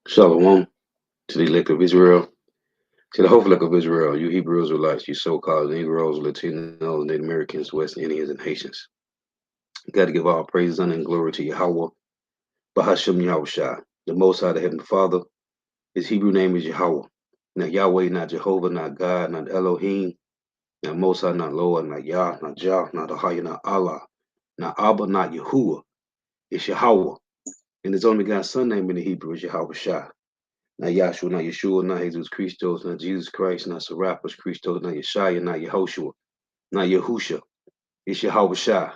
Shalom to the elect of Israel, to the hopeful elect of Israel, you Hebrew Israelites, you so-called Negroes, Latinos, Native Americans, West Indians, and Haitians. You got to give all praises, honor, and glory to Yahweh, Bahashem Yahushua. The Most High, the Heavenly Father, his Hebrew name is Yahweh. Not Yahweh, not Jehovah, not God, not Elohim, not Most High, not Lord, not Yah, not Jah, not Ahaya, not Allah, not Abba, not Yahuwah. It's Yahweh. And his only God's son name in the Hebrew is Yahweh Shah. Not Yahshua, not Yeshua, not Jesus Christos, not Jesus Christ, not Serapis Christos, not Yeshua, not Yehoshua, not Yahusha. It's Yahweh Shah.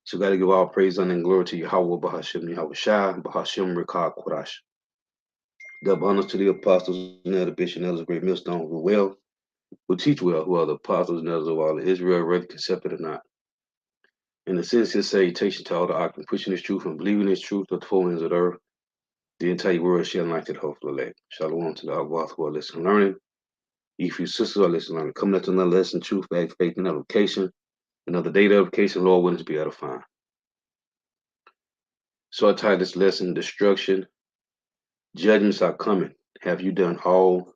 So got to give all praise honor, and glory to Yahweh, Bahashem, Yahweh Shah, Bahashem, Rekah, Kodash. Double honors to the apostles and elder bishop and elders of Great Millstone who well, who teach well, who are the apostles and elders of all of Israel, whether accepted or not. In the sincere salutation to all the octave, pushing this truth and believing this truth of the four ends of the earth, the entire world shall like to the hopeful elect. Shalom to the Alvath who are listening and learning. If you sisters are listening, learning, coming up to another lesson, truth, faith, and edification. Another day of edification, Lord willing to be edifying. So I titled this lesson, Destruction, Judgments Are Coming. Have you done all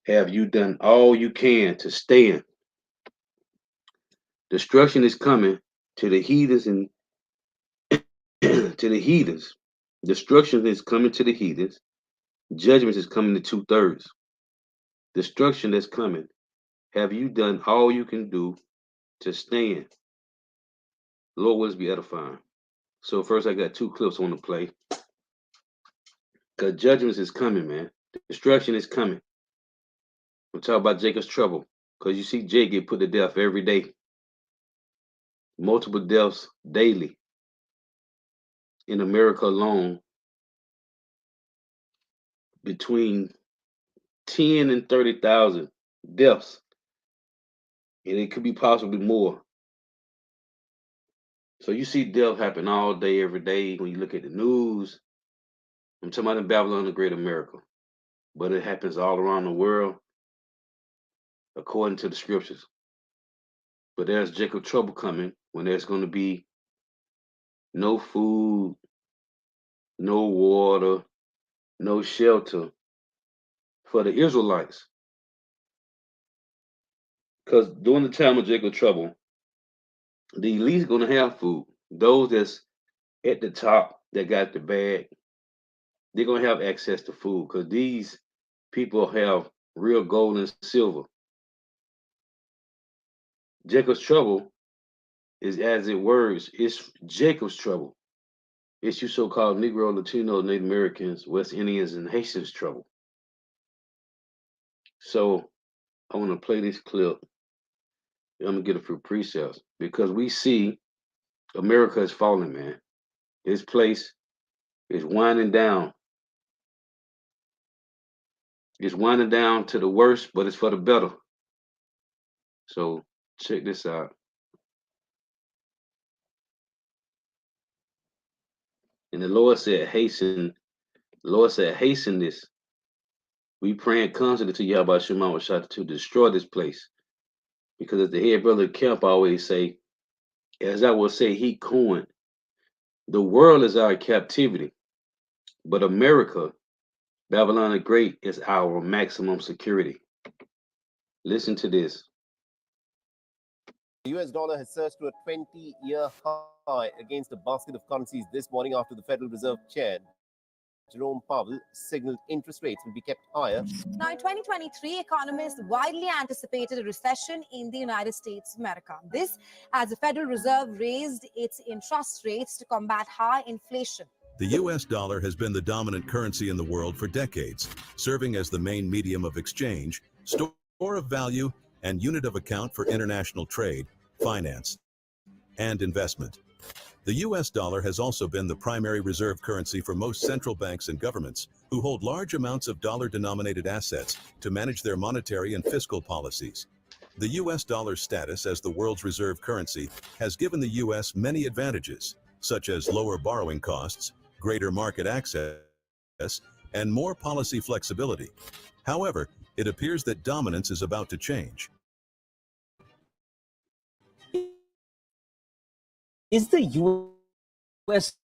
you can to stand? Destruction is coming to the heathens and to the heathens. Destruction is coming to the heathens. Judgment is coming to 2/3. Destruction that's coming. Have you done all you can do to stand? Lord willing to be edifying. So first I got two clips on the play. Because judgment is coming, man. Destruction is coming. I'm talking about Jacob's trouble. Because you see Jake get put to death every day. Multiple deaths daily. In America alone, between 10 and 30,000 deaths. And it could be possibly more. So you see death happen all day, every day. When you look at the news, I'm talking about in Babylon, the Great America. But it happens all around the world according to the scriptures. But there's Jacob trouble coming when there's going to be no food, no water, no shelter for the Israelites. Because during the time of Jacob trouble, the elite's going to have food. Those that's at the top that got the bag, they're going to have access to food because these people have real gold and silver. Jacob's trouble is as it words, it's Jacob's trouble. It's you so-called Negro, Latino, Native Americans, West Indians, and Haitians trouble. So I want to play this clip. I'm gonna get a few precepts because we see America is falling, man. This place is winding down. It's winding down to the worst, but it's for the better. So check this out. And the Lord said, hasten this. We praying constantly to Yahweh Shema Shah to destroy this place. Because as the head brother Kemp always say, as I will say, he coined, the world is our captivity, but America, Babylon the Great, is our maximum security. Listen to this. The US dollar has surged to a 20-year high against a basket of currencies this morning after the Federal Reserve Chair Jerome Powell signaled interest rates will be kept higher. Now, in 2023, economists widely anticipated a recession in the United States of America. This as the Federal Reserve raised its interest rates to combat high inflation. The US dollar has been the dominant currency in the world for decades, serving as the main medium of exchange, store of value, and unit of account for international trade, finance, and investment. The US dollar has also been the primary reserve currency for most central banks and governments who hold large amounts of dollar-denominated assets to manage their monetary and fiscal policies. The US dollar's status as the world's reserve currency has given the US many advantages, such as lower borrowing costs, greater market access, and more policy flexibility. However, it appears that dominance is about to change. Is the US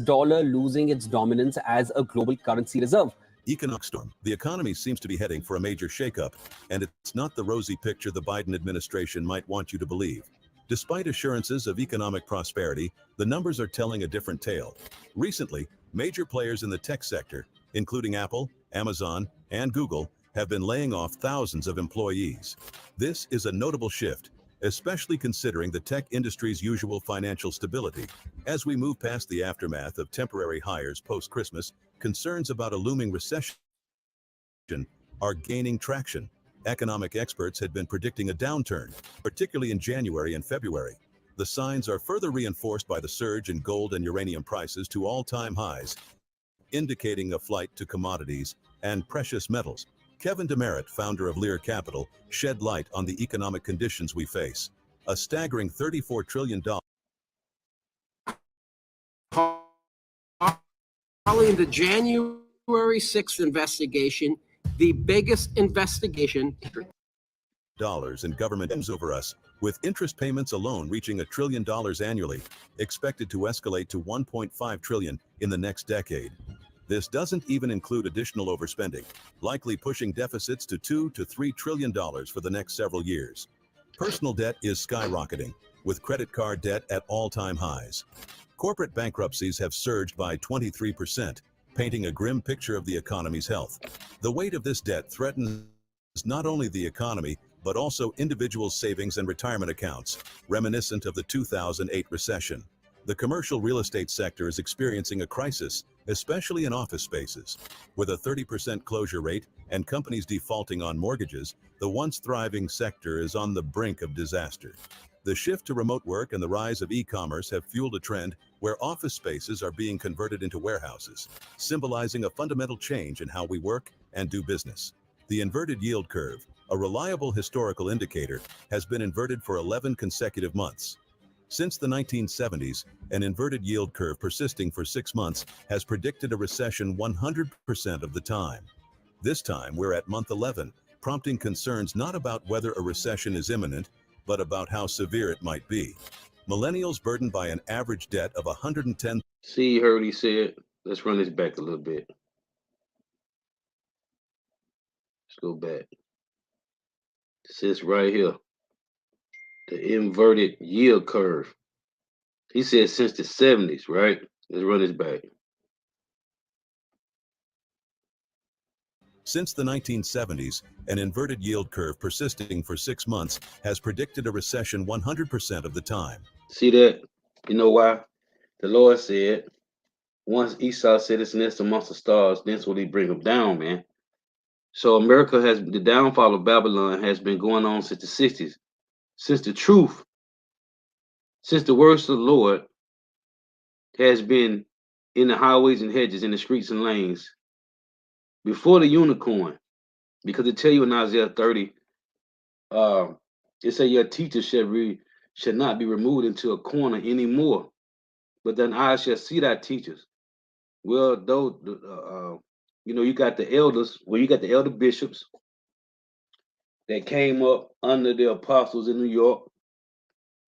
dollar losing its dominance as a global currency reserve. Economic storm. The economy seems to be heading for a major shakeup, and it's not the rosy picture the Biden administration might want you to believe. Despite assurances of economic prosperity, the numbers are telling a different tale. Recently, major players in the tech sector, including Apple, Amazon, and Google, have been laying off thousands of employees. This is a notable shift, especially considering the tech industry's usual financial stability. As we move past the aftermath of temporary hires post-Christmas, concerns about a looming recession are gaining traction. Economic experts had been predicting a downturn, particularly in January and February. The signs are further reinforced by the surge in gold and uranium prices to all-time highs, indicating a flight to commodities and precious metals. Kevin Demerit, founder of Lear Capital, shed light on the economic conditions we face. A staggering $34 trillion. Following the January 6th investigation, the biggest investigation In government aims over us, with interest payments alone reaching $1 trillion annually, expected to escalate to $1.5 trillion in the next decade. This doesn't even include additional overspending, likely pushing deficits to $2 to $3 trillion for the next several years. Personal debt is skyrocketing, with credit card debt at all-time highs. Corporate bankruptcies have surged by 23%, painting a grim picture of the economy's health. The weight of this debt threatens not only the economy, but also individuals' savings and retirement accounts, reminiscent of the 2008 recession. The commercial real estate sector is experiencing a crisis, especially in office spaces. With a 30% closure rate and companies defaulting on mortgages, the once thriving sector is on the brink of disaster. The shift to remote work and the rise of e-commerce have fueled a trend where office spaces are being converted into warehouses, symbolizing a fundamental change in how we work and do business. The inverted yield curve, a reliable historical indicator, has been inverted for 11 consecutive months. Since the 1970s, an inverted yield curve persisting for 6 months has predicted a recession 100% of the time. This time we're at month 11, prompting concerns not about whether a recession is imminent, but about how severe it might be. Millennials burdened by an average debt of 110. See, you heard what he said. Let's run this back a little bit. Let's go back. It says right here, the inverted yield curve. He said since the 70s, right? Let's run this back. Since the 1970s, an inverted yield curve persisting for 6 months has predicted a recession 100% of the time. See that? You know why? The Lord said, once Esau set his nest amongst the stars, thence will he bring them down, man. So America has, the downfall of Babylon has been going on since the 60s. Since the truth, since the words of the Lord has been in the highways and hedges, in the streets and lanes, before the unicorn, because it tell you in Isaiah 30, it say your teacher should not be removed into a corner anymore, but then I shall see thy teachers. Well, though, you got the elders, you got the elder bishops that came up under the apostles in New York.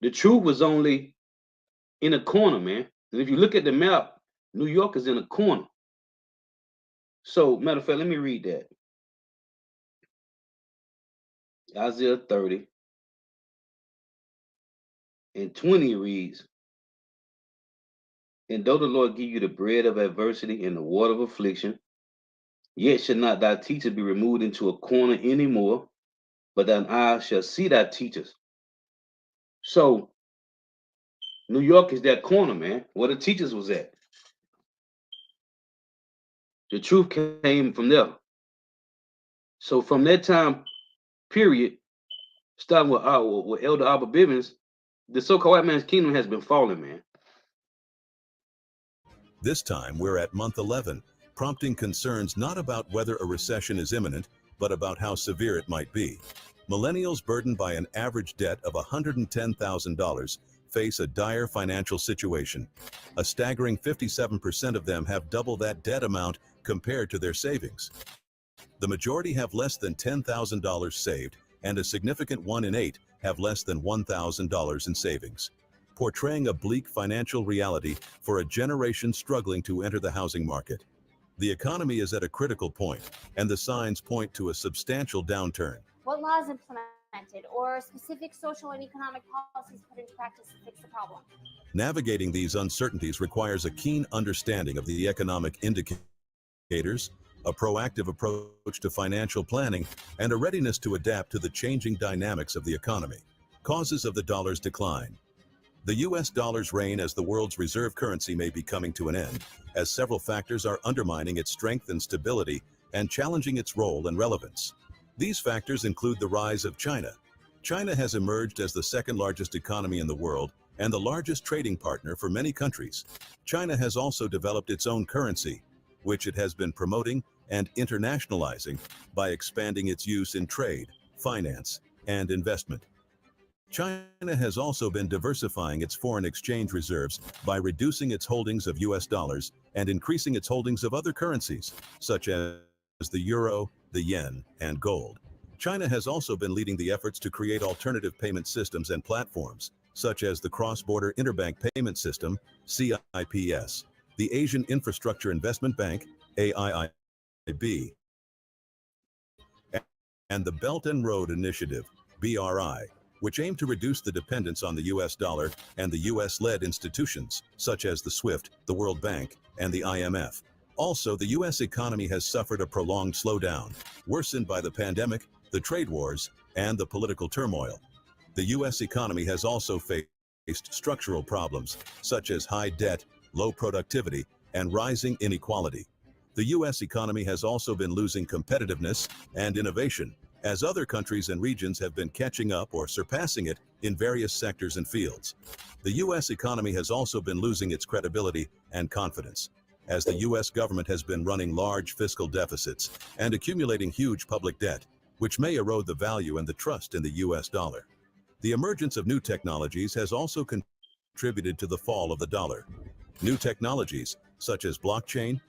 The truth was only in a corner, man. And if you look at the map, New York is in a corner. So, matter of fact, let me read that. Isaiah 30 and 20 reads, and though the Lord give you the bread of adversity and the water of affliction, yet shall not thy teachers be removed into a corner anymore, but thine eyes shall see thy teachers. So, New York is that corner, man, where the teachers was at. The truth came from there. So from that time period, starting with Elder Albert Bivens, the so-called white man's kingdom has been falling, man. This time we're at month 11, prompting concerns not about whether a recession is imminent, but about how severe it might be. Millennials burdened by an average debt of $110,000 face a dire financial situation. A staggering 57% of them have double that debt amount compared to their savings. The majority have less than $10,000 saved, and a significant 1 in 8 have less than $1,000 in savings. portraying a bleak financial reality for a generation struggling to enter the housing market. The economy is at a critical point, and the signs point to a substantial downturn. What laws implemented or specific social and economic policies put into practice to fix the problem? Navigating these uncertainties requires a keen understanding of the economic indicators, a proactive approach to financial planning, and a readiness to adapt to the changing dynamics of the economy. Causes of the dollar's decline. The US dollar's reign as the world's reserve currency may be coming to an end, as several factors are undermining its strength and stability and challenging its role and relevance. These factors include the rise of China. China has emerged as the second largest economy in the world and the largest trading partner for many countries. China has also developed its own currency, which it has been promoting and internationalizing by expanding its use in trade, finance, and investment. China has also been diversifying its foreign exchange reserves by reducing its holdings of US dollars and increasing its holdings of other currencies, such as the euro, the yen, and gold. China has also been leading the efforts to create alternative payment systems and platforms, such as the Cross-Border Interbank Payment System, CIPS, the Asian Infrastructure Investment Bank, AIIB, and the Belt and Road Initiative, BRI, which aim to reduce the dependence on the US dollar and the US-led institutions, such as the SWIFT, the World Bank, and the IMF. Also, the US economy has suffered a prolonged slowdown, worsened by the pandemic, the trade wars, and the political turmoil. The US economy has also faced structural problems, such as high debt, low productivity, and rising inequality. The US economy has also been losing competitiveness and innovation, as other countries and regions have been catching up or surpassing it in various sectors and fields. The US economy has also been losing its credibility and confidence, as the US government has been running large fiscal deficits and accumulating huge public debt, which may erode the value and the trust in the US dollar. The emergence of new technologies has also contributed to the fall of the dollar. New technologies, such as blockchain.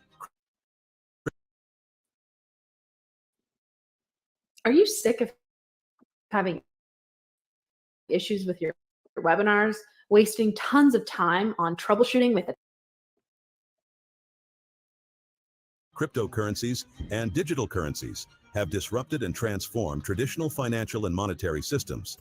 Are you sick of having issues with your webinars, wasting tons of time on troubleshooting with it? Cryptocurrencies and digital currencies have disrupted and transformed traditional financial and monetary systems.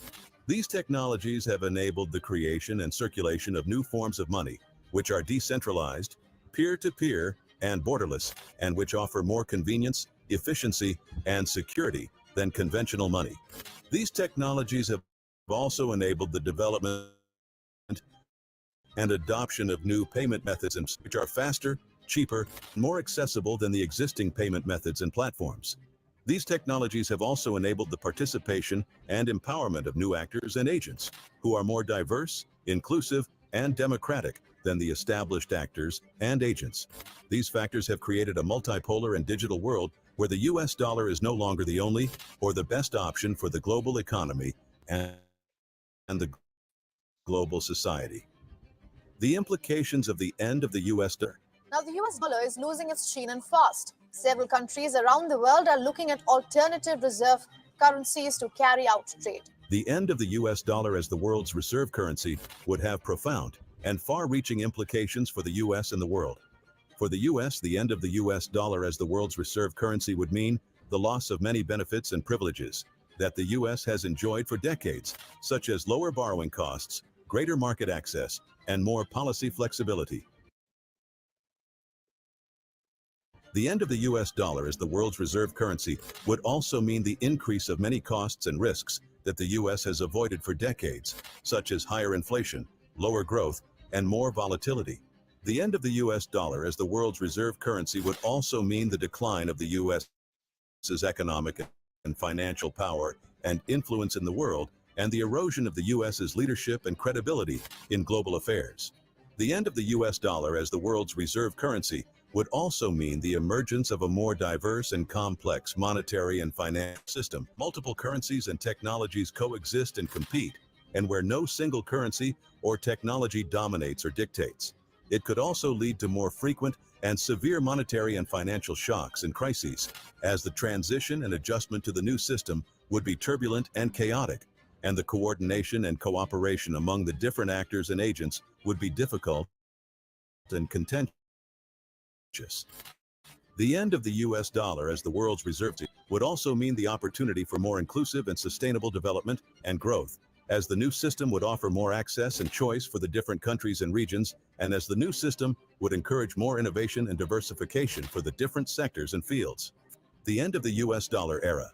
These technologies have enabled the creation and circulation of new forms of money, which are decentralized, peer-to-peer, and borderless, and which offer more convenience, efficiency, and security than conventional money. These technologies have also enabled the development and adoption of new payment methods which are faster, cheaper, and more accessible than the existing payment methods and platforms. These technologies have also enabled the participation and empowerment of new actors and agents who are more diverse, inclusive, and democratic than the established actors and agents. These factors have created a multipolar and digital world where the US dollar is no longer the only or the best option for the global economy and the global society. The implications of the end of the US dollar. Now, the US dollar is losing its sheen and fast. Several countries around the world are looking at alternative reserve currencies to carry out trade. The end of the US dollar as the world's reserve currency would have profound and far-reaching implications for the US and the world. For the US, the end of the US dollar as the world's reserve currency would mean the loss of many benefits and privileges that the US has enjoyed for decades, such as lower borrowing costs, greater market access, and more policy flexibility. The end of the US dollar as the world's reserve currency would also mean the increase of many costs and risks that the US has avoided for decades, such as higher inflation, lower growth, and more volatility. The end of the US dollar as the world's reserve currency would also mean the decline of the US's economic and financial power and influence in the world, and the erosion of the US's leadership and credibility in global affairs. The end of the US dollar as the world's reserve currency would also mean the emergence of a more diverse and complex monetary and financial system. Multiple currencies and technologies coexist and compete, and where no single currency or technology dominates or dictates. It could also lead to more frequent and severe monetary and financial shocks and crises, as the transition and adjustment to the new system would be turbulent and chaotic, and the coordination and cooperation among the different actors and agents would be difficult and contentious. The end of the US dollar as the world's reserve would also mean the opportunity for more inclusive and sustainable development and growth, as the new system would offer more access and choice for the different countries and regions, and as the new system would encourage more innovation and diversification for the different sectors and fields. The end of the US dollar era.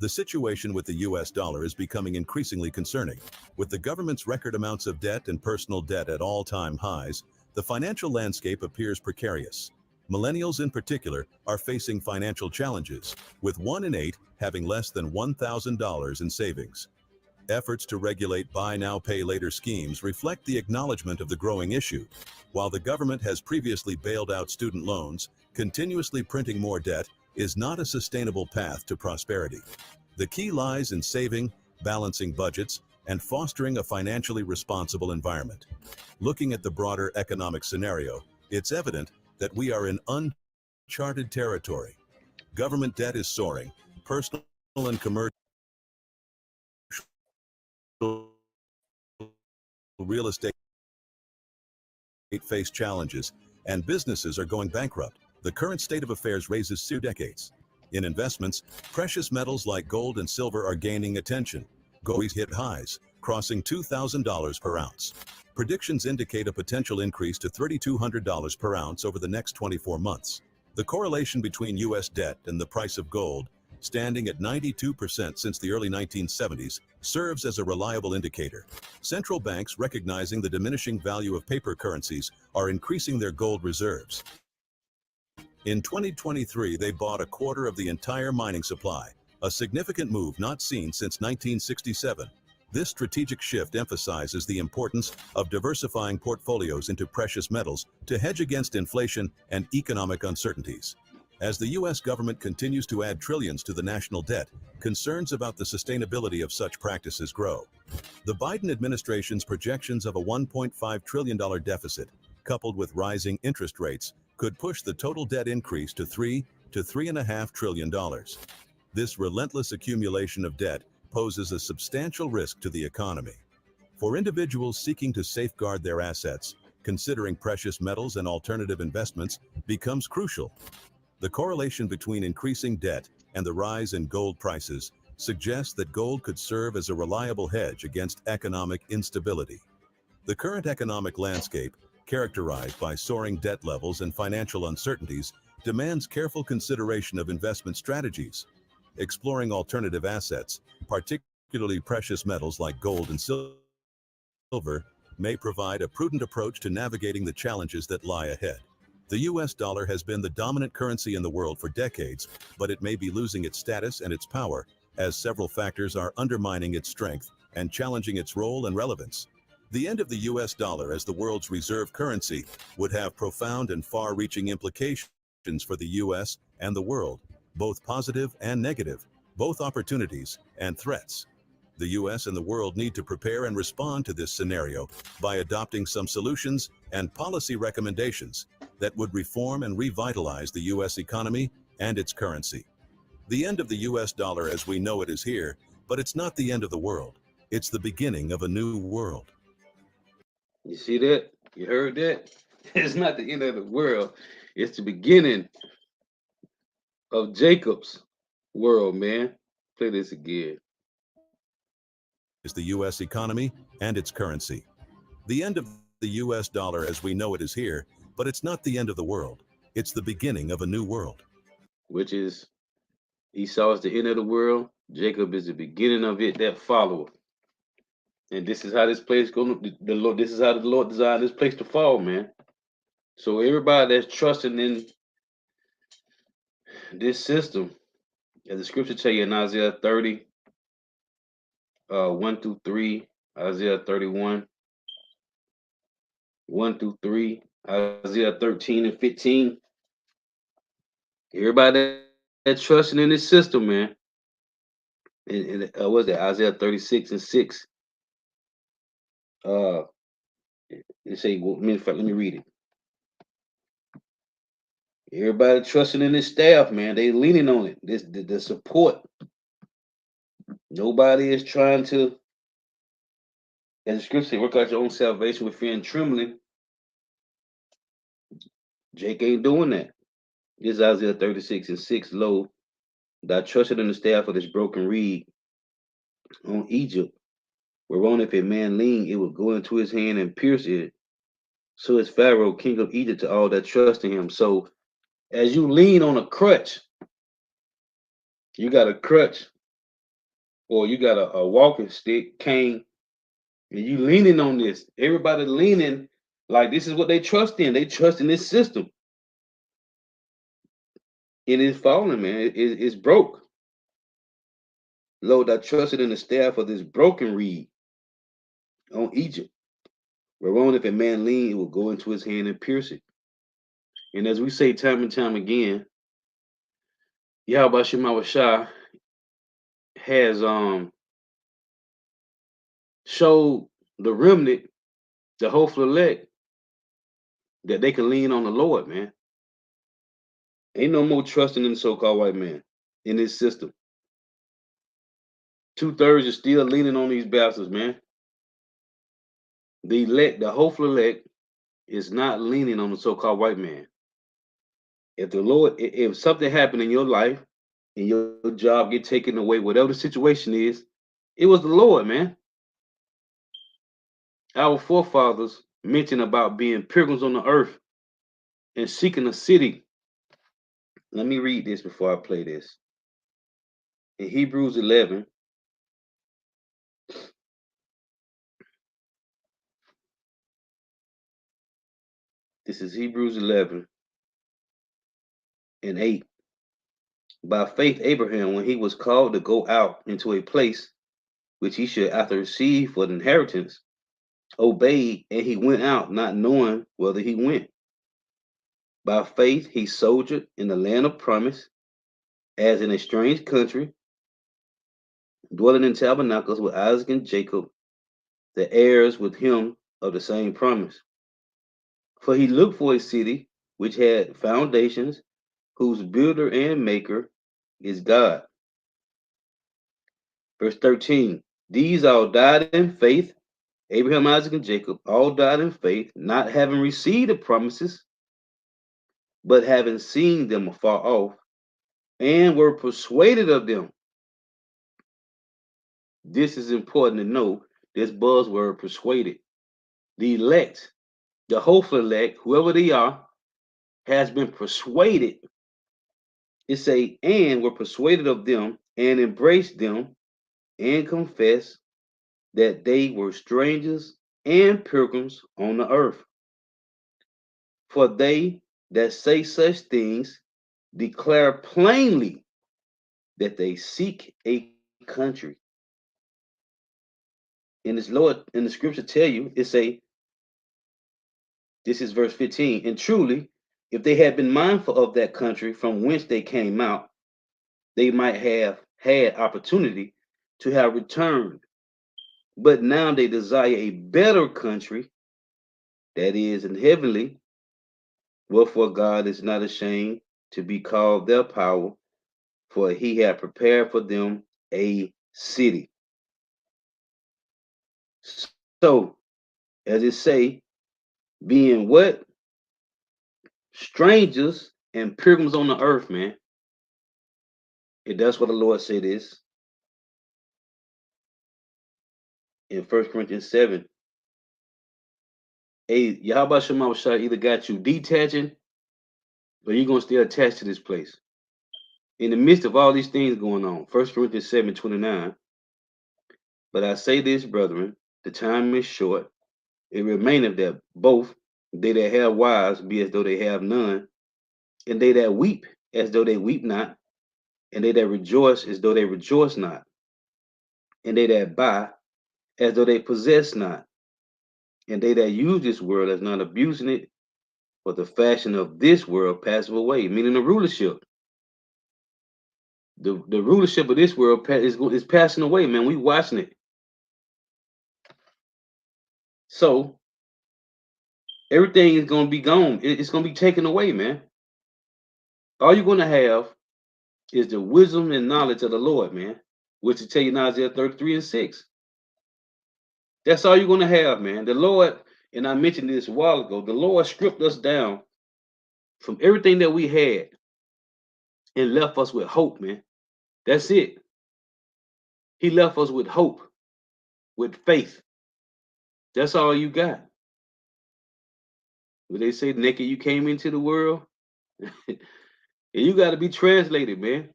The situation with the US dollar is becoming increasingly concerning. With the government's record amounts of debt and personal debt at all-time highs, the financial landscape appears precarious. Millennials in particular are facing financial challenges, with 1 in 8 having less than $1,000 in savings. Efforts to regulate buy now pay later schemes reflect the acknowledgement of the growing issue. While the government has previously bailed out student loans, continuously printing more debt is not a sustainable path to prosperity. The key lies in saving, balancing budgets, and fostering a financially responsible environment. Looking at the broader economic scenario, it's evident that we are in uncharted territory. Government debt is soaring, personal and commercial real estate face challenges, and businesses are going bankrupt. The current state of affairs raises 2 decades. In investments, precious metals like gold and silver are gaining attention. Gold hit highs, crossing $2,000 per ounce. Predictions indicate a potential increase to $3,200 per ounce over the next 24 months. The correlation between U.S. debt and the price of gold, standing at 92% since the early 1970s, serves as a reliable indicator. Central banks, recognizing the diminishing value of paper currencies, are increasing their gold reserves. In 2023, they bought a quarter of the entire mining supply, a significant move not seen since 1967. This strategic shift emphasizes the importance of diversifying portfolios into precious metals to hedge against inflation and economic uncertainties. As the U.S. government continues to add trillions to the national debt, concerns about the sustainability of such practices grow. The Biden administration's projections of a $1.5 trillion deficit, coupled with rising interest rates, could push the total debt increase to $3 to $3.5 trillion. This relentless accumulation of debt poses a substantial risk to the economy. For individuals seeking to safeguard their assets, considering precious metals and alternative investments becomes crucial. The correlation between increasing debt and the rise in gold prices suggests that gold could serve as a reliable hedge against economic instability. The current economic landscape, characterized by soaring debt levels and financial uncertainties, demands careful consideration of investment strategies. Exploring alternative assets, particularly precious metals like gold and silver, may provide a prudent approach to navigating the challenges that lie ahead. The US dollar has been the dominant currency in the world for decades, but it may be losing its status and its power, as several factors are undermining its strength and challenging its role and relevance. The end of the US dollar as the world's reserve currency would have profound and far-reaching implications for the US and the world, both positive and negative, both opportunities and threats. The US and the world need to prepare and respond to this scenario by adopting some solutions and policy recommendations that would reform and revitalize the US economy and its currency. The end of the US dollar as we know it is here, but it's not the end of the world. It's the beginning of a new world. You see that? You heard that? It's not the end of the world. It's the beginning of Jacob's world, man. Play this again. Is the US economy and its currency. The end of the US dollar as we know it is here, but it's not the end of the world. It's the beginning of a new world. Which is Esau is the end of the world. Jacob is the beginning of it that followeth. And this is how this place going. The Lord. This is how the Lord designed this place to fall, man. So everybody that's trusting in this system, as the scripture tell you in Isaiah 30, 1 through 3, Isaiah 31, 1 through 3, Isaiah 13 and 15. Everybody that's trusting in this system, man. And what's that? Isaiah 36 and 6. It say, well, let me read it. Everybody trusting in this staff, man. They leaning on it. The support. Nobody is trying to As the scripture says, work out your own salvation with fear and trembling. Jake ain't doing that. This is Isaiah 36:6. Lo, thou trusted in the staff of this broken reed on Egypt, whereon if a man lean, it would go into his hand and pierce it. So is Pharaoh, king of Egypt, to all that trust in him. So as you lean on a crutch, you got a crutch, or you got a walking stick, cane, and you leaning on this. Everybody leaning like this is what they trust in. They trust in this system. It is falling, man. It's broke. Lord, I trusted in the staff of this broken reed on Egypt, whereon if a man lean, it will go into his hand and pierce it. And as we say time and time again, Yahweh Shemawashah has showed the remnant, the hopeful elect, that they can lean on the Lord, man. Ain't no more trusting in the so-called white man in this system. 2/3 is still leaning on these bastards, man. The elect, the hopeful elect, is not leaning on the so-called white man. If the Lord, if something happened in your life and your job get taken away, whatever the situation is, it was the Lord, man. Our forefathers mentioned about being pilgrims on the earth and seeking a city. Let me read this before I play this. In Hebrews 11, this is Hebrews 11:8. By faith, Abraham, when he was called to go out into a place which he should after receive for the inheritance, obeyed, and he went out, not knowing whether he went. By faith, he sojourned in the land of promise, as in a strange country, dwelling in tabernacles with Isaac and Jacob, the heirs with him of the same promise. For he looked for a city which had foundations, whose builder and maker is God. Verse 13, these all died in faith, Abraham, Isaac, and Jacob, all died in faith, not having received the promises, but having seen them afar off, and were persuaded of them. This is important to know, this buzzword, persuaded. The elect, the hopeful elect, whoever they are, has been persuaded. It say, and were persuaded of them, and embraced them, and confessed that they were strangers and pilgrims on the earth. For they that say such things declare plainly that they seek a country. And this Lord in the scripture tell you, it say, this is verse 15, and truly, if they had been mindful of that country from whence they came out, they might have had opportunity to have returned. But now they desire a better country, that is in heavenly, wherefore God is not ashamed to be called their power, for he had prepared for them a city. So, as it say, being what? Strangers and pilgrims on the earth, man. And that's what the Lord said is in 1 Corinthians 7. Hey, Yahweh Shema Shah either got you detaching or you're going to stay attached to this place. In the midst of all these things going on, 1 Corinthians 7:29. But I say this, brethren, the time is short. It remaineth that both they that have wives be as though they have none, and they that weep as though they weep not, and they that rejoice as though they rejoice not, and they that buy as though they possess not, and they that use this world as not abusing it, for the fashion of this world passeth away, meaning the rulership. The rulership of this world is passing away, man. We watching it. So everything is going to be gone. It's going to be taken away, man. All you're going to have is the wisdom and knowledge of the Lord, man, which to tell you in Isaiah 33:6. That's all you're gonna have, man. The Lord, and I mentioned this a while ago, the Lord stripped us down from everything that we had and left us with hope, man. That's it. He left us with hope, with faith. That's all you got. When they say naked you came into the world, and you got to be translated, man.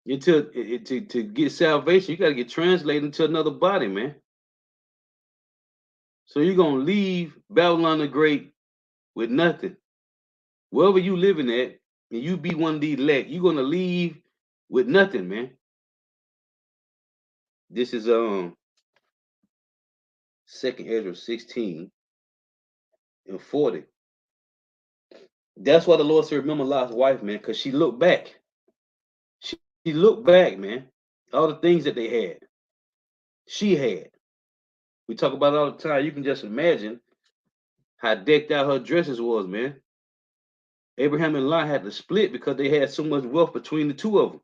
To get salvation, you got to get translated into another body, man. So you're gonna leave Babylon the Great with nothing. Wherever you living at, and you be one of the elect, you're gonna leave with nothing, man. This is 2nd Ezra 16 and 40. That's why the Lord said, remember Lot's wife, man, because she looked back. She looked back, man. All the things that they had, she had. We talk about it all the time. You can just imagine how decked out her dresses was, man. Abraham and Lot had to split because they had so much wealth between the two of them.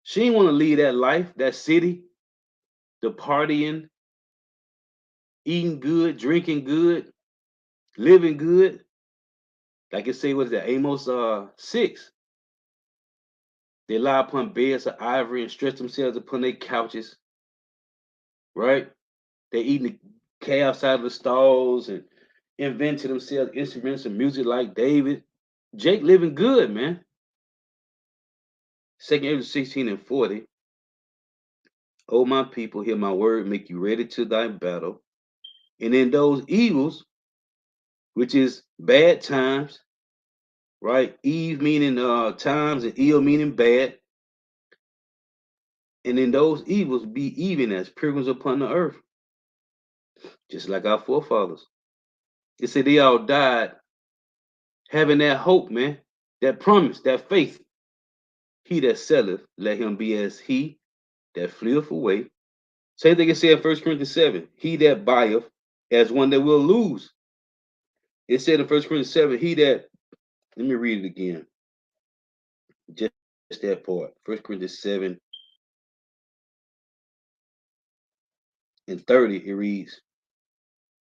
She didn't want to leave that life, that city, the partying, eating good, drinking good, living good. Like it say, what is that? Amos 6. They lie upon beds of ivory and stretch themselves upon their couches. Right? They eating the calves out of the stalls and invented themselves instruments and music like David. Jake living good, man. 2nd Ezra 16 and 40. O my people, hear my word, make you ready to thy battle. And in those evils, which is bad times, right? Eve meaning times and ill meaning bad. And in those evils, be even as pilgrims upon the earth, just like our forefathers. It said they all died having that hope, man, that promise, that faith. He that selleth, let him be as he that fleeth away. Same thing it said in 1 Corinthians 7. He that buyeth as one that will lose. It said in 1 Corinthians 7, he that, let me read it again. Just that part. 1 Corinthians 7 and 30, it reads,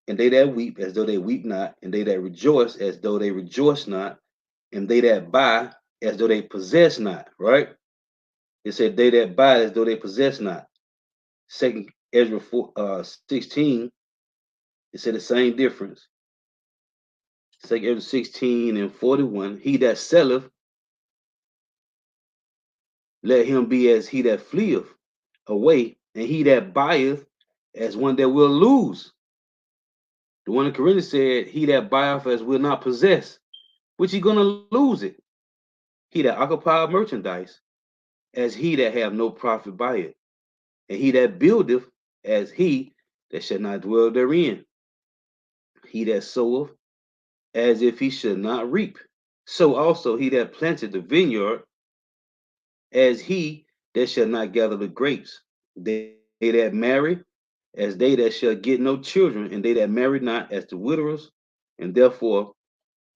and they that weep as though they weep not, and they that rejoice as though they rejoice not, and they that buy as though they possess not, right? It said they that buy as though they possess not. 2nd Ezra 16, it said the same difference. 2nd Ezra 16 and 41, he that selleth, let him be as he that fleeth away, and he that buyeth as one that will lose. The one in Corinthians said, he that buyeth as will not possess, which he gonna lose it. He that occupy merchandise, as he that have no profit by it, and he that buildeth, as he that shall not dwell therein. He that soweth, as if he should not reap. So also he that planted the vineyard, as he that shall not gather the grapes. They that marry, as they that shall get no children, and they that marry not, as the widowers, and therefore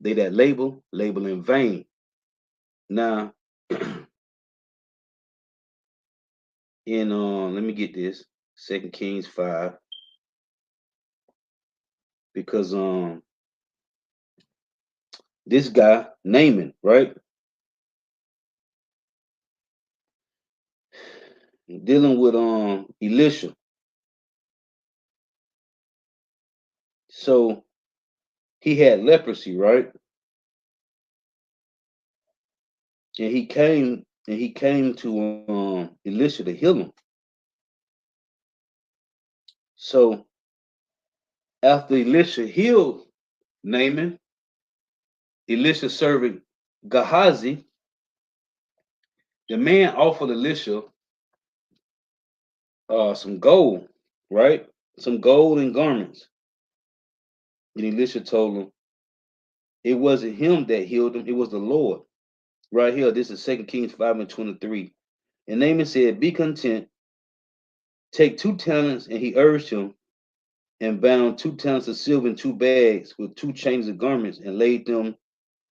they that labor in vain. Now, in let me get this, 2 Kings 5, because this guy Naaman, right, dealing with Elisha. So he had leprosy, right? And he came to Elisha to heal him. So after Elisha healed Naaman, Elisha's servant Gehazi, the man offered Elisha some gold, right? Some gold and garments. And Elisha told him it wasn't him that healed him, it was the Lord. Right here, this is 2 Kings 5 and 23. And Naaman said, be content, take 2 talents, and he urged him, and bound 2 talents of silver in 2 bags with 2 chains of garments, and laid them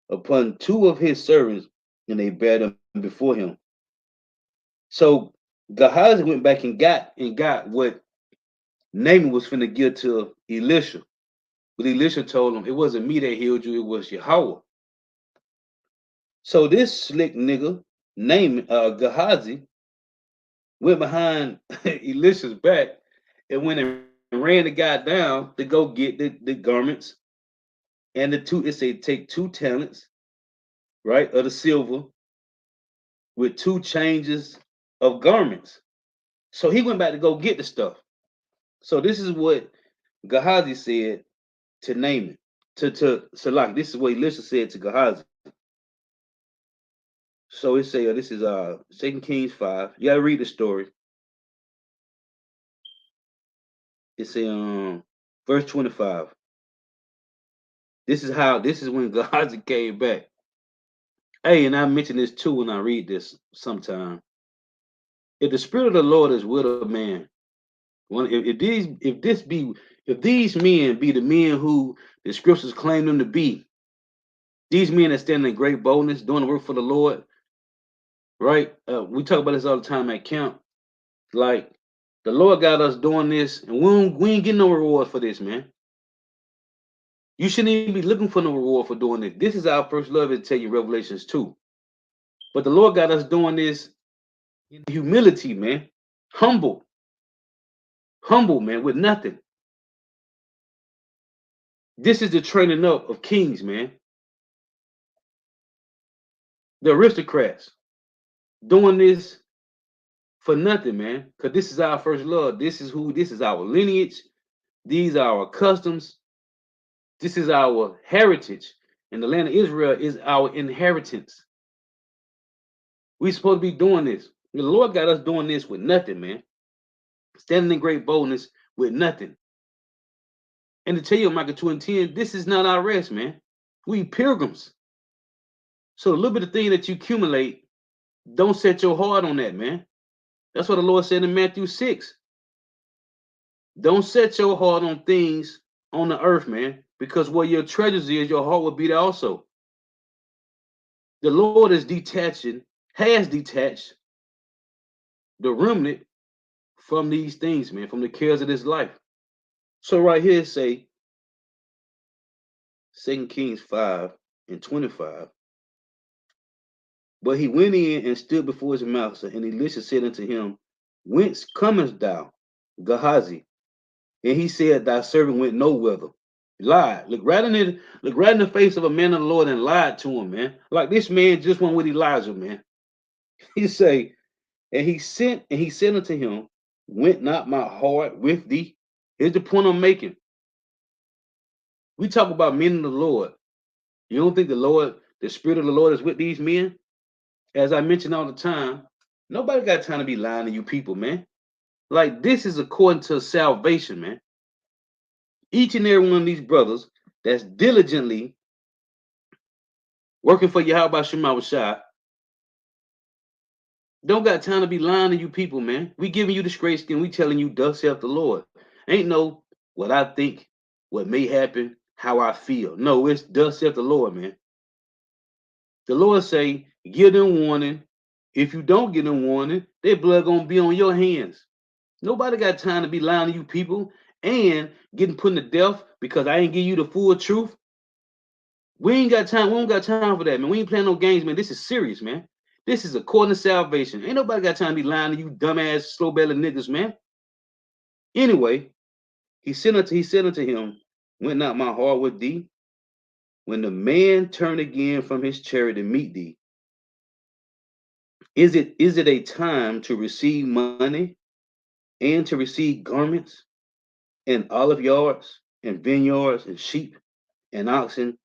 upon 2 of his servants, and they bare them before him. So Gehazi went back and got what Naaman was finna give to Elisha. But Elisha told him, it wasn't me that healed you, it was Yahweh. So this slick nigga, Naaman, Gehazi, went behind Elisha's back and went and ran the guy down to go get the garments. And it said take 2 talents, right, of the silver with 2 changes of garments. So he went back to go get the stuff. So this is what Gehazi said to Naaman, to Salak. This is what Elisha said to Gehazi. So it say, this is 2 Kings 5. You gotta read the story. It say verse 25. This is when Gehazi came back. Hey, and I mention this too when I read this sometime. If the spirit of the Lord is with a man, if these men be the men who the scriptures claim them to be, these men that stand in great boldness, doing the work for the Lord, right? We talk about this all the time at camp. Like, the Lord got us doing this, and we ain't getting no reward for this, man. You shouldn't even be looking for no reward for doing it. This is our first love, to tell you Revelations 2. But the Lord got us doing this in humility, man. Humble, man, with nothing. This is the training up of kings, man. The aristocrats doing this for nothing, man. Because this is our first love. This is our lineage. These are our customs. This is our heritage. And the land of Israel is our inheritance. We're supposed to be doing this. The Lord got us doing this with nothing, man. Standing in great boldness with nothing. And to tell you, Micah 2:10, this is not our rest, man. We pilgrims. So a little bit of thing that you accumulate, don't set your heart on that, man. That's what the Lord said in Matthew 6. Don't set your heart on things on the earth, man, because where your treasures is, your heart will be there also. The Lord has detached the remnant from these things, man, from the cares of this life. So right here, say 2 Kings 5:25. But he went in and stood before his master, and Elisha said unto him, Whence comest thou, Gehazi? And he said, Thy servant went nowhere. Lied. Look right in the face of a man of the Lord and lied to him, man. Like this man just went with Elijah, man. He say, and he said unto him, Went not my heart with thee? Here's the point I'm making. We talk about men of the Lord. You don't think the Spirit of the Lord is with these men? As I mention all the time, nobody got time to be lying to you people, man. Like, this is according to salvation, man. Each and every one of these brothers that's diligently working for Yahweh Shema Shai don't got time to be lying to you people, man. We giving you the straight skin. We telling you, thus saith the Lord. Ain't no what I think, what may happen, how I feel. No, it's thus saith the Lord, man. The Lord say, give them warning. If you don't give them warning, their blood gonna be on your hands. Nobody got time to be lying to you people and getting put to death because I ain't give you the full truth. We ain't got time. We don't got time for that, man. We ain't playing no games, man. This is serious, man. This is according to salvation. Ain't nobody got time to be lying to you dumbass, slow-bellied niggas, man. Anyway, he said unto him, Went not my heart with thee? When the man turned again from his chariot to meet thee, is it a time to receive money and to receive garments and olive yards and vineyards and sheep and oxen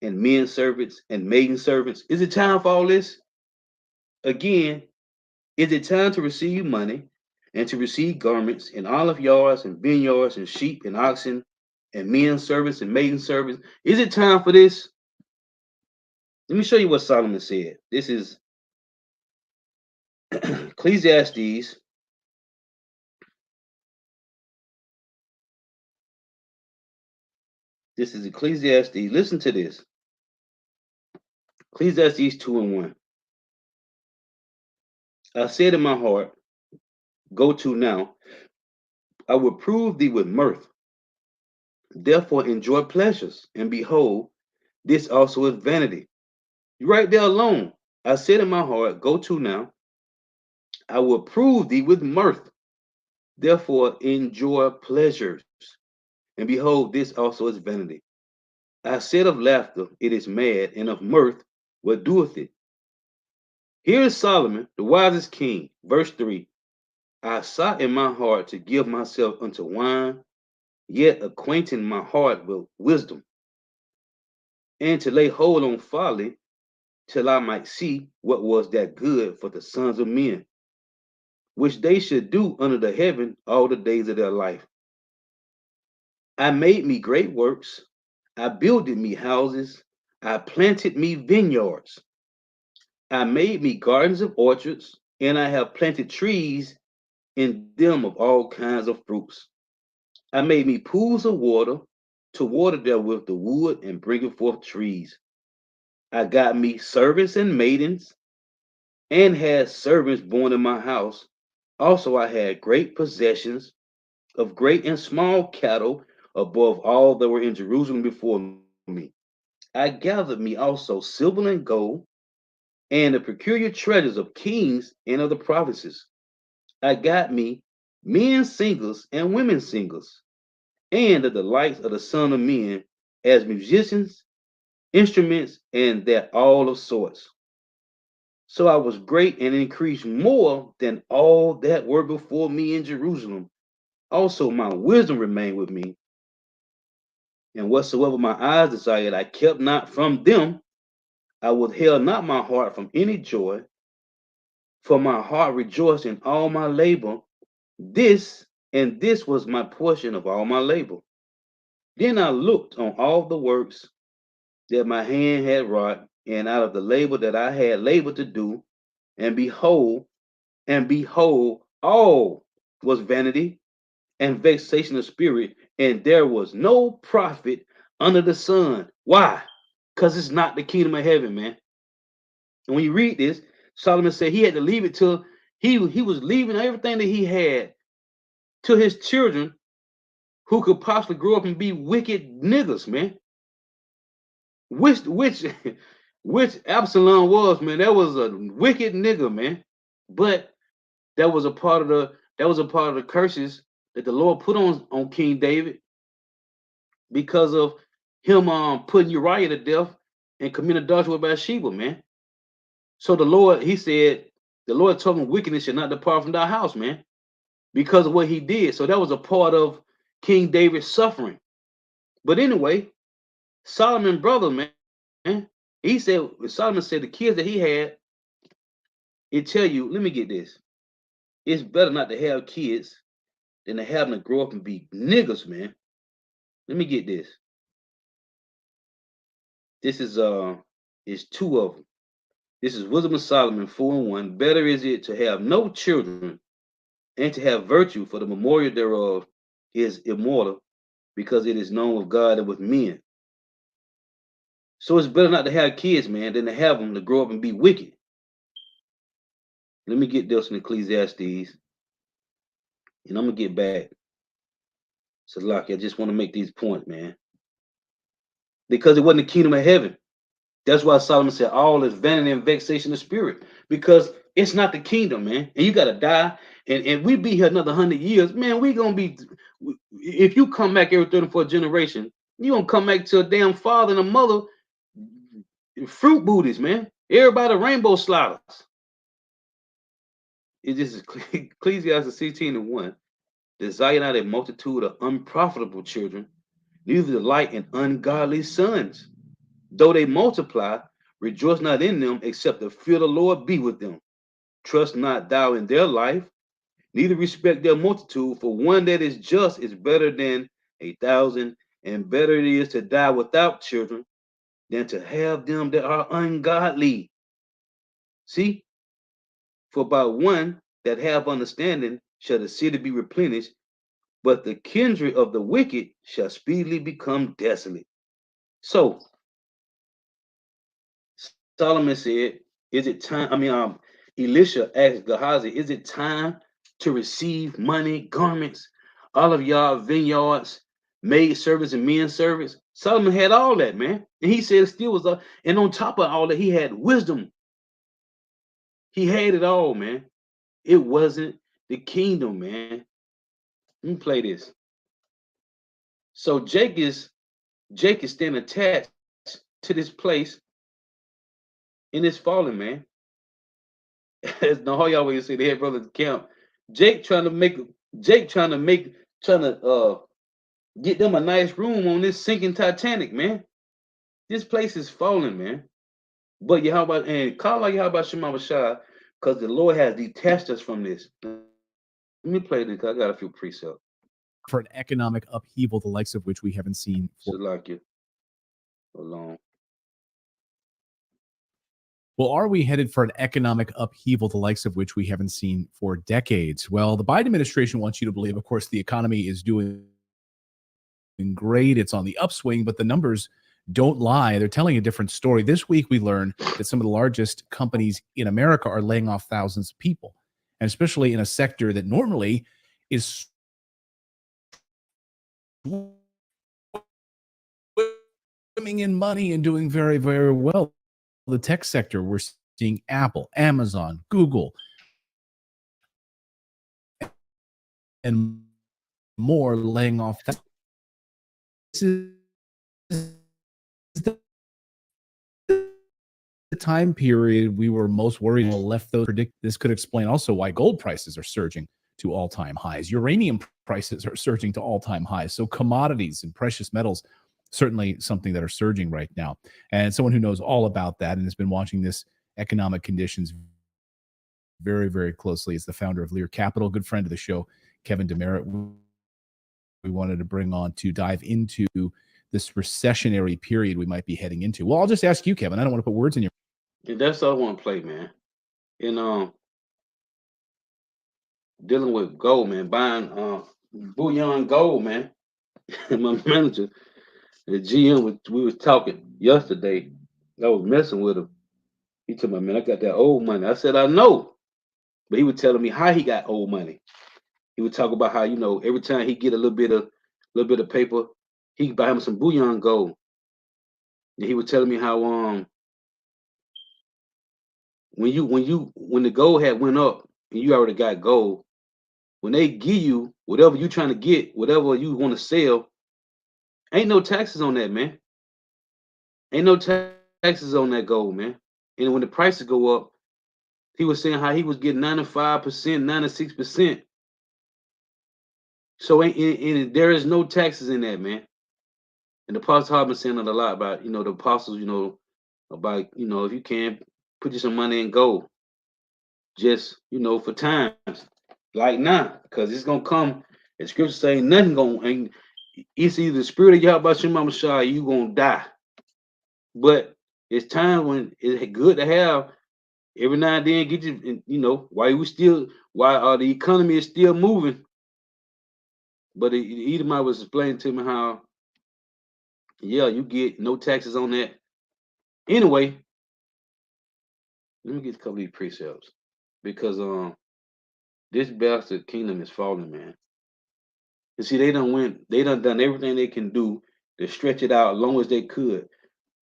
and men servants and maiden servants? Is it time for all this? Again, is it time to receive money and to receive garments and olive yards and vineyards and sheep and oxen and men servants and maiden servants? Is it time for this? Let me show you what Solomon said. This is Ecclesiastes. This is Ecclesiastes. Listen to this. Ecclesiastes 2:1. I said in my heart, Go to now. I will prove thee with mirth. Therefore enjoy pleasures, and behold, this also is vanity. Right there alone, I said in my heart, go to now. I will prove thee with mirth. Therefore enjoy pleasures, and behold, this also is vanity. I said of laughter, it is mad, and of mirth, what doeth it? Here is Solomon, the wisest king. Verse 3. I sought in my heart to give myself unto wine, yet acquainting my heart with wisdom, and to lay hold on folly, till I might see what was that good for the sons of men, which they should do under the heaven all the days of their life. I made me great works, I builded me houses, I planted me vineyards, I made me gardens of orchards, and I have planted trees in them of all kinds of fruits. I made me pools of water to water therewith the wood and bring forth trees. I got me servants and maidens, and had servants born in my house. Also, I had great possessions of great and small cattle above all that were in Jerusalem before me. I gathered me also silver and gold, and the peculiar treasures of kings and of the provinces. I got me men singers and women singers, and the delights of the son of men as musicians, instruments, and that all of sorts. So I was great and increased more than all that were before me in Jerusalem. Also, my wisdom remained with me, and whatsoever my eyes desired, I kept not from them. I withheld not my heart from any joy, for my heart rejoiced in all my labor. This was my portion of all my labor. Then I looked on all the works that my hand had wrought, and out of the labor that I had labored to do, and behold, all was vanity and vexation of spirit, and there was no profit under the sun. Why? Because it's not the kingdom of heaven, man. And when you read this, Solomon said he had to leave it till he was leaving everything that he had to his children who could possibly grow up and be wicked niggas, man. Which which Absalom was, man. That was a wicked nigga, man. But that was a part of the curses that the Lord put on King David because of him putting Uriah to death and committing adultery with Bathsheba, man. So the Lord told him wickedness should not depart from thy house, man, because of what he did. So that was a part of King David's suffering. But anyway, Solomon brother, man, Solomon said the kids that he had, it tell you, let me get this. It's better not to have kids than to have them to grow up and be niggas, man. Let me get this. This is two of them. This is Wisdom of Solomon 4:1. Better is it to have no children and to have virtue, for the memorial thereof is immortal, because it is known with God and with men. So it's better not to have kids, man, than to have them to grow up and be wicked. Let me get this in Ecclesiastes, and I'm gonna get back. So, Lockie, I just want to make these points, man, because it wasn't the kingdom of heaven. That's why Solomon said all is vanity and vexation of spirit, because it's not the kingdom, man. And you got to die. And we be here another 100 years, man. We going to be, if you come back every 34th generation, you going to come back to a damn father and a mother, fruit booties, man. Everybody rainbow sliders. It just is Ecclesiastes 16:1. Desire not a multitude of unprofitable children, neither delight in ungodly sons. Though they multiply, rejoice not in them, except the fear of the Lord be with them. Trust not thou in their life, neither respect their multitude, for one that is just is better than 1,000, and better it is to die without children than to have them that are ungodly. See? For by one that have understanding shall the city be replenished, but the kindred of the wicked shall speedily become desolate. So, Solomon said, is it time? Elisha asked Gehazi, is it time to receive money, garments, all of y'all vineyards, maid servants, and men servants. Solomon had all that, man. And he said it still was up. And on top of all that, he had wisdom. He had it all, man. It wasn't the kingdom, man. Let me play this. So Jake is staying attached to this place and it's falling, man. As the whole y'all always say, the head brother camp. Jake trying to get them a nice room on this sinking Titanic, man. This place is falling, man. But Yahweh and call out Yahweh Shema Shah, because the Lord has detached us from this. Let me play this. I got a few precepts. For an economic upheaval, the likes of which we haven't seen for. Salakia. Hold on. Well, are we headed for an economic upheaval, the likes of which we haven't seen for decades? Well, the Biden administration wants you to believe, of course, the economy is doing great. It's on the upswing, but the numbers don't lie. They're telling a different story. This week, we learned that some of the largest companies in America are laying off thousands of people, and especially in a sector that normally is swimming in money and doing very, very well. The tech sector, we're seeing Apple, Amazon, Google, and more laying off. This is the time period we were most worried left those predict. This could explain also why gold prices are surging to all-time highs. Uranium prices are surging to all-time highs. So commodities and precious metals, certainly something that are surging right now. And someone who knows all about that and has been watching this economic conditions very, very closely is the founder of Lear Capital, good friend of the show, Kevin Demerit. We wanted to bring on to dive into this recessionary period we might be heading into. Well, I'll just ask you, Kevin. I don't want to put words in your. Yeah, that's all I want to play, man. And dealing with gold, man, buying bullion gold, man. My manager, the GM, we was talking yesterday. I was messing with him. He told me, man, I got that old money. I said, I know. But he was telling me how he got old money. He would talk about how, every time he get a little bit of paper, he could buy him some bullion gold. And he was telling me how when the gold had went up and you already got gold, when they give you whatever you trying to get, whatever you want to sell, ain't no taxes on that, man. Ain't no taxes on that gold, man. And when the prices go up, he was saying how he was getting 95%, 96%. So there is no taxes in that, man. And the Apostle have been saying it a lot about, the apostles, about, if you can, put you some money in gold. Just, for times like now, because it's gonna come. The scripture saying nothing gonna. It's either the spirit of Yahweh Shema Shah, you gonna die. But it's time when it's good to have every now and then get you, while the economy is still moving. But Edomite was explaining to me how, yeah, you get no taxes on that. Anyway, let me get a couple of these precepts because this bastard kingdom is falling, man. You see, they done everything they can do to stretch it out as long as they could.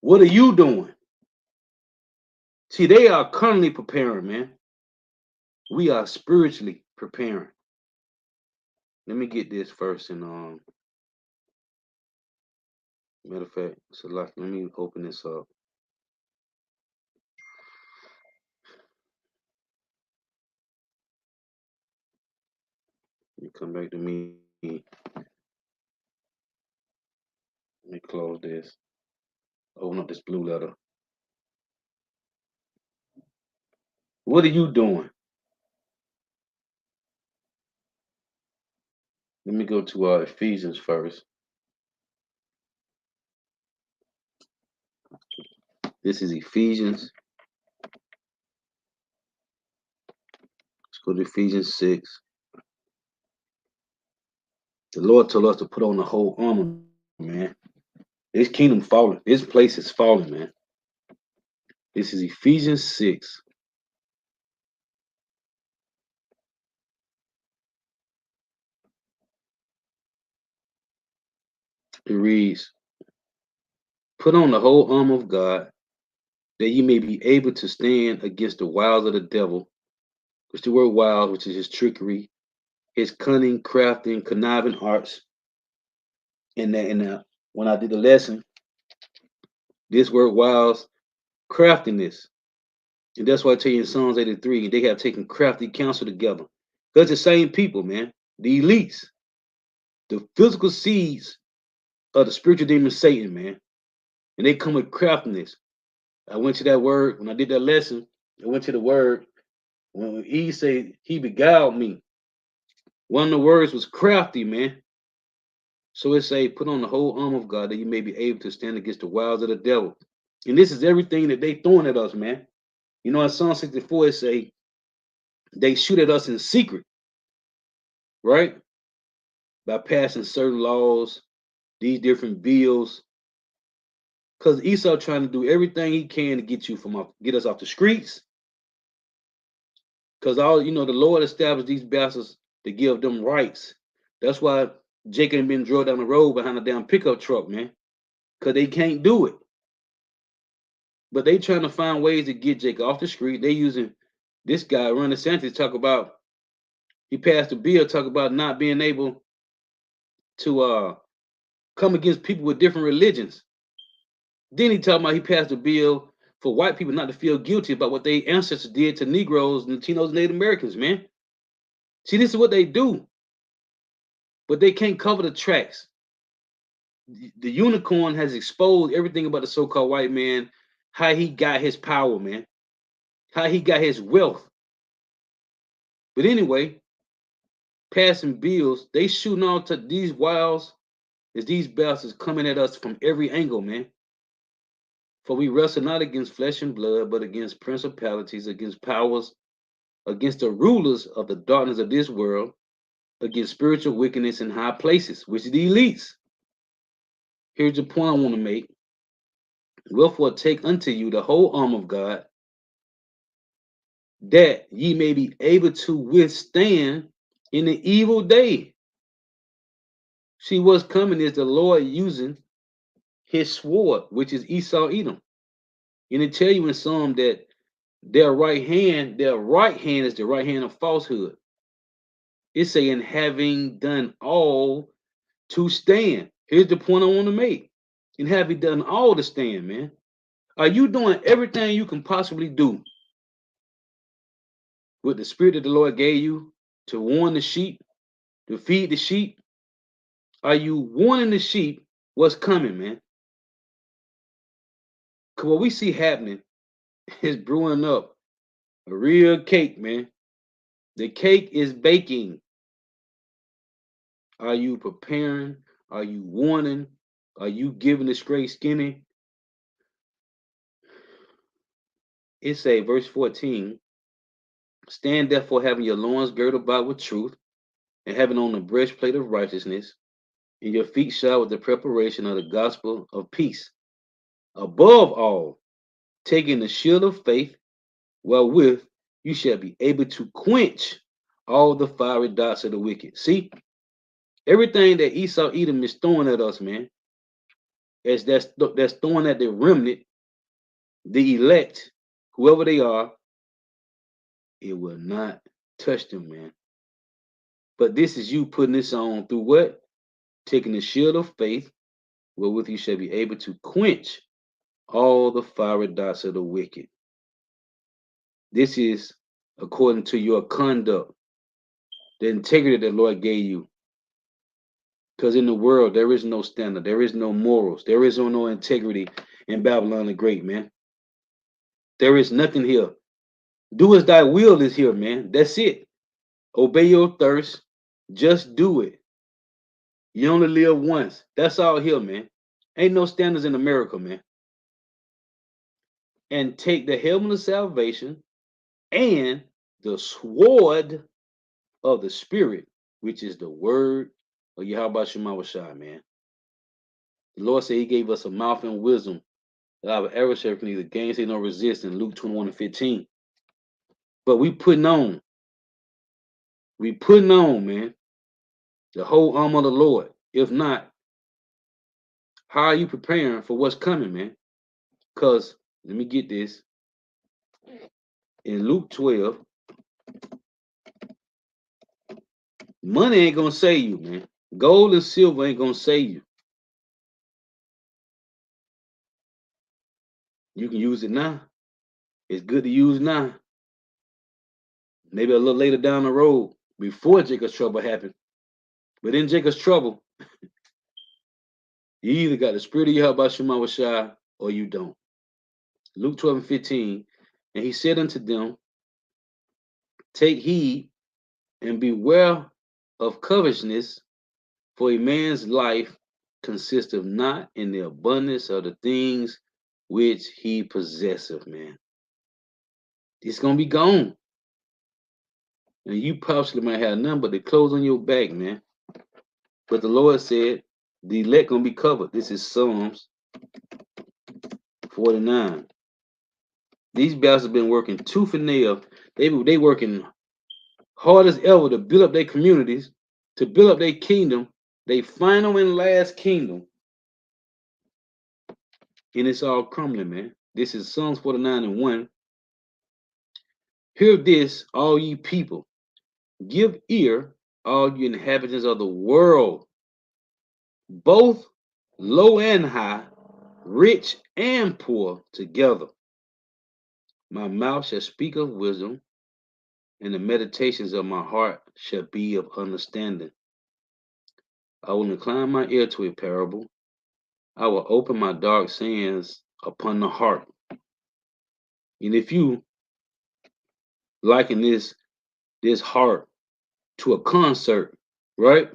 What are you doing? See, they are currently preparing, man. We are spiritually preparing. Let me get this first, and matter of fact, so let me open this up. Let me come back to me. Let me close this. Open up this blue letter. What are you doing? Let me go to Ephesians first. This is Ephesians. Let's go to Ephesians 6. The Lord told us to put on the whole armor, man. This kingdom falling. This place is falling, man. This is Ephesians 6. It reads, "Put on the whole armor of God, that ye may be able to stand against the wiles of the devil," which the word wiles, which is his trickery, his cunning, crafting, conniving arts. And when I did the lesson, this word wiles, craftiness. And that's why I tell you in Psalms 83, they have taken crafty counsel together. Because the same people, man, the elites, the physical seeds of the spiritual demon Satan, man. And they come with craftiness. I went to that word when I did that lesson. I went to the word when he said he beguiled me. One of the words was crafty, man. So it say, put on the whole armor of God that you may be able to stand against the wiles of the devil. And this is everything that they throwing at us, man. You know, in Psalm 64, it say they shoot at us in secret, right? By passing certain laws, these different bills. Because Esau trying to do everything he can to get us off the streets. Because the Lord established these bastards to give them rights. That's why Jacob been drove down the road behind a damn pickup truck, man. Because they can't do it. But they trying to find ways to get Jacob off the street. They using this guy, Ron DeSantis, talk about, he passed a bill, talk about not being able to come against people with different religions. Then he talking about he passed a bill for white people not to feel guilty about what their ancestors did to Negroes, Latinos, and Native Americans, man. See, this is what they do. But they can't cover the tracks. The unicorn has exposed everything about the so-called white man, how he got his power, man, how he got his wealth. But anyway, passing bills, they shooting all to these wiles as these bastards coming at us from every angle, man. For we wrestle not against flesh and blood, but against principalities, against powers, against the rulers of the darkness of this world, against spiritual wickedness in high places, which is the elites. Here's the point I want to make. Wherefore take unto you the whole arm of God, that ye may be able to withstand in the evil day. See, what's coming is the Lord using his sword, which is Esau Edom. And it tell you in Psalm that their right hand is the right hand of falsehood. It's saying, having done all to stand. Here's the point I want to make. And having done all to stand, man. Are you doing everything you can possibly do with the spirit that the Lord gave you to warn the sheep, to feed the sheep? Are you warning the sheep what's coming, man? Because what we see happening is brewing up a real cake, man. The cake is baking. Are you preparing? Are you warning? Are you giving the straight skinny? It say, verse 14, stand therefore having your loins girded about with truth, and having on the breastplate of righteousness, and your feet shod with the preparation of the gospel of peace. Above all, taking the shield of faith, wherewith you shall be able to quench all the fiery darts of the wicked. See, everything that Esau Edom is throwing at us, man, as that's throwing at the remnant, the elect, whoever they are, it will not touch them, man. But this is you putting this on through what? Taking the shield of faith, wherewith you shall be able to quench all the fiery darts of the wicked. This is according to your conduct, the integrity that the Lord gave you. Because in the world, there is no standard, there is no morals, there is no integrity in Babylon the Great, man. There is nothing here. Do as thy will is here, man. That's it. Obey your thirst. Just do it. You only live once. That's all here, man. Ain't no standards in America, man. And take the helmet of salvation and the sword of the Spirit, which is the word of Yahweh Shema Shai, man. The Lord said he gave us a mouth and wisdom that our adversary can neither gainsay nor resist in Luke 21:15. But we putting on, man, the whole armor of the Lord. If not, How are you preparing for what's coming, man? Because let me get this. In Luke 12, money ain't gonna save you, man. Gold and silver ain't gonna save you. You can use it now. It's good to use now. Maybe a little later down the road, before Jacob's trouble happened. But in Jacob's trouble, you either got the spirit of Yahweh Shema Shai or you don't. Luke 12 and 15, and he said unto them, take heed and beware of covetousness, for a man's life consisteth not in the abundance of the things which he possesseth, man. It's gonna be gone. And you possibly might have nothing but the clothes on your back, man. But the Lord said, the elect gonna be covered. This is Psalms 49. These bastards have been working tooth and nail. They working hard as ever to build up their communities, to build up their kingdom, their final and last kingdom. And it's all crumbling, man. This is Psalms 49 and 1. Hear this, all ye people. Give ear, all you inhabitants of the world, both low and high, rich and poor together. My mouth shall speak of wisdom, and the meditations of my heart shall be of understanding. I will incline my ear to a parable. I will open my dark sayings upon the heart. And if you liken this heart to a concert, right?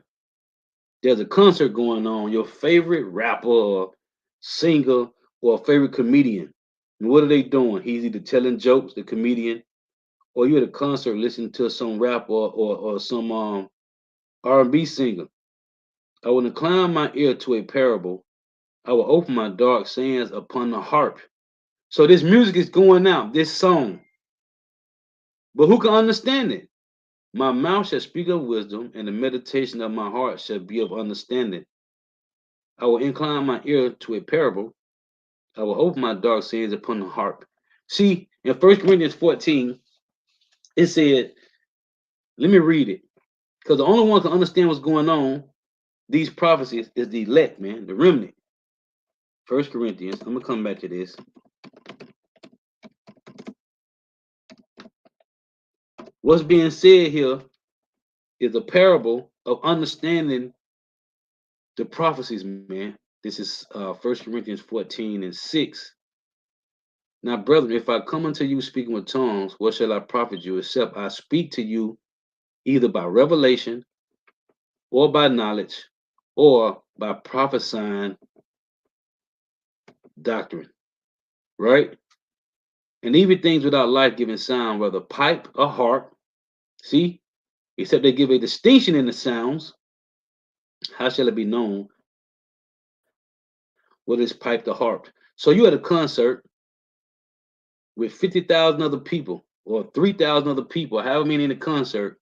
There's a concert going on, your favorite rapper or singer or favorite comedian. And what are they doing? He's either telling jokes, the comedian, or you're at a concert listening to some rapper or some R&B singer. I will incline my ear to a parable. I will open my dark sayings upon the harp. So this music is going out, this song. But who can understand it? My mouth shall speak of wisdom, and the meditation of my heart shall be of understanding. I will incline my ear to a parable. I will open my dark sayings upon the harp. See, in 1 Corinthians 14, it said, let me read it. Because the only one who can understand what's going on, these prophecies, is the elect, man, the remnant. 1 Corinthians, I'm going to come back to this. What's being said here is a parable of understanding the prophecies, man. This is 1 Corinthians 14 and 6. Now, brethren, if I come unto you speaking with tongues, what shall I profit you, except I speak to you either by revelation or by knowledge or by prophesying doctrine, right? And even things without life-giving sound, whether pipe or harp, see, except they give a distinction in the sounds, how shall it be known what is pipe the harp? So you at a concert with 50,000 other people or 3,000 other people, however many in the concert.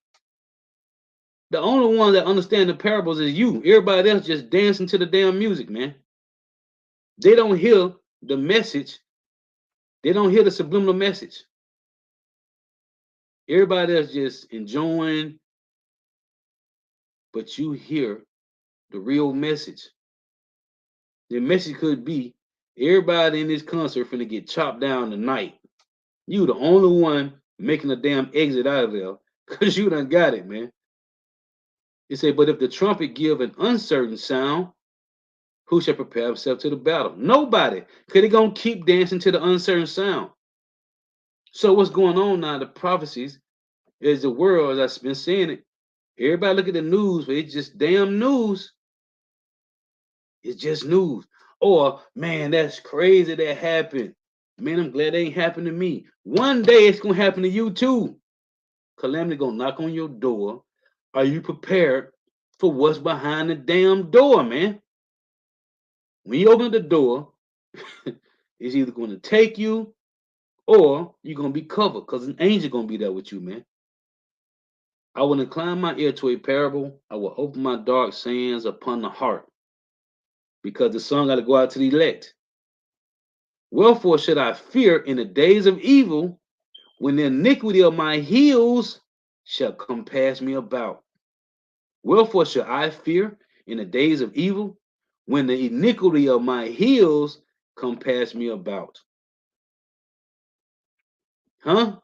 The only one that understand the parables is you. Everybody else just dancing to the damn music, man. They don't hear the message. They don't hear the subliminal message. Everybody else just enjoying, but you hear the real message. The message could be, everybody in this concert finna get chopped down tonight. You the only one making a damn exit out of there, because you done got it, man. It say, but if the trumpet give an uncertain sound, who shall prepare himself to the battle? Nobody, because they're going to keep dancing to the uncertain sound. So what's going on now, the prophecies, is the world, as I've been saying it, everybody look at the news, but it's just damn news. It's just news. Or, man, that's crazy that happened. Man, I'm glad it ain't happened to me. One day it's going to happen to you too. Calamity going to knock on your door. Are you prepared for what's behind the damn door, man? When you open the door, it's either going to take you or you're going to be covered because an angel going to be there with you, man. I will incline my ear to a parable. I will open my dark sayings upon the heart. because the song got to go out to the elect. Wherefore should I fear in the days of evil, when the iniquity of my heels shall compass me about? Wherefore should I fear in the days of evil, when the iniquity of my heels compass me about? Huh?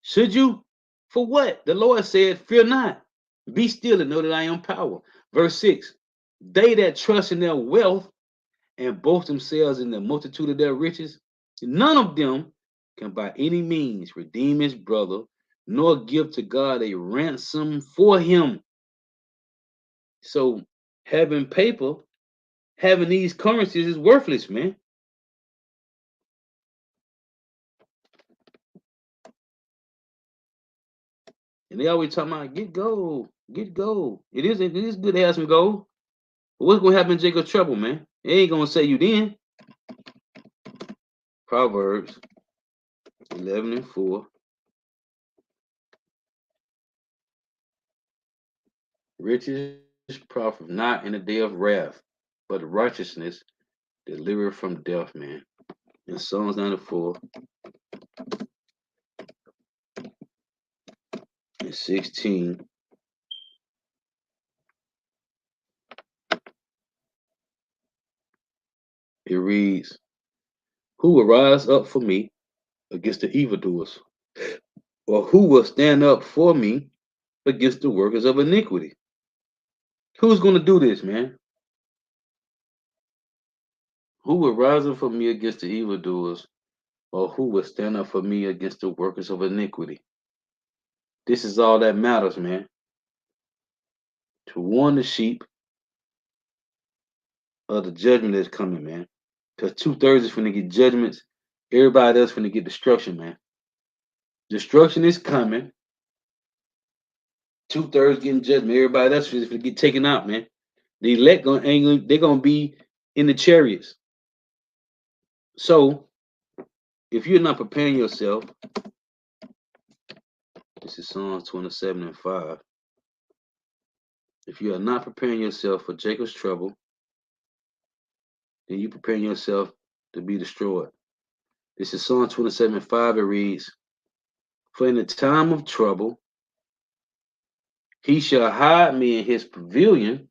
Should you? For what? The Lord said, fear not. Be still and know that I am power. Verse 6, they that trust in their wealth and boast themselves in the multitude of their riches, none of them can by any means redeem his brother, nor give to God a ransom for him. So having paper, having these currencies is worthless, man. And they always talking about get gold, get gold. It is good to have some gold. But what's gonna happen in Jacob's trouble, man? It ain't gonna say you then. Proverbs 11:4. Riches profit not in the day of wrath, but righteousness deliver from death, man. In Psalms 94 and 16. It reads, who will rise up for me against the evildoers? Or who will stand up for me against the workers of iniquity? Who's going to do this, man? Who will rise up for me against the evildoers? Or who will stand up for me against the workers of iniquity? This is all that matters, man. To warn the sheep of the judgment that's coming, man. Because 2/3 is finna get judgments. Everybody else finna get destruction, man. Destruction is coming. 2/3 getting judgment. Everybody else is finna get taken out, man. The elect they're gonna be in the chariots. So if you're not preparing yourself, this is Psalms 27:5. If you are not preparing yourself for Jacob's trouble, then you're preparing yourself to be destroyed. This is Psalm 27:5. It reads, for in the time of trouble, he shall hide me in his pavilion.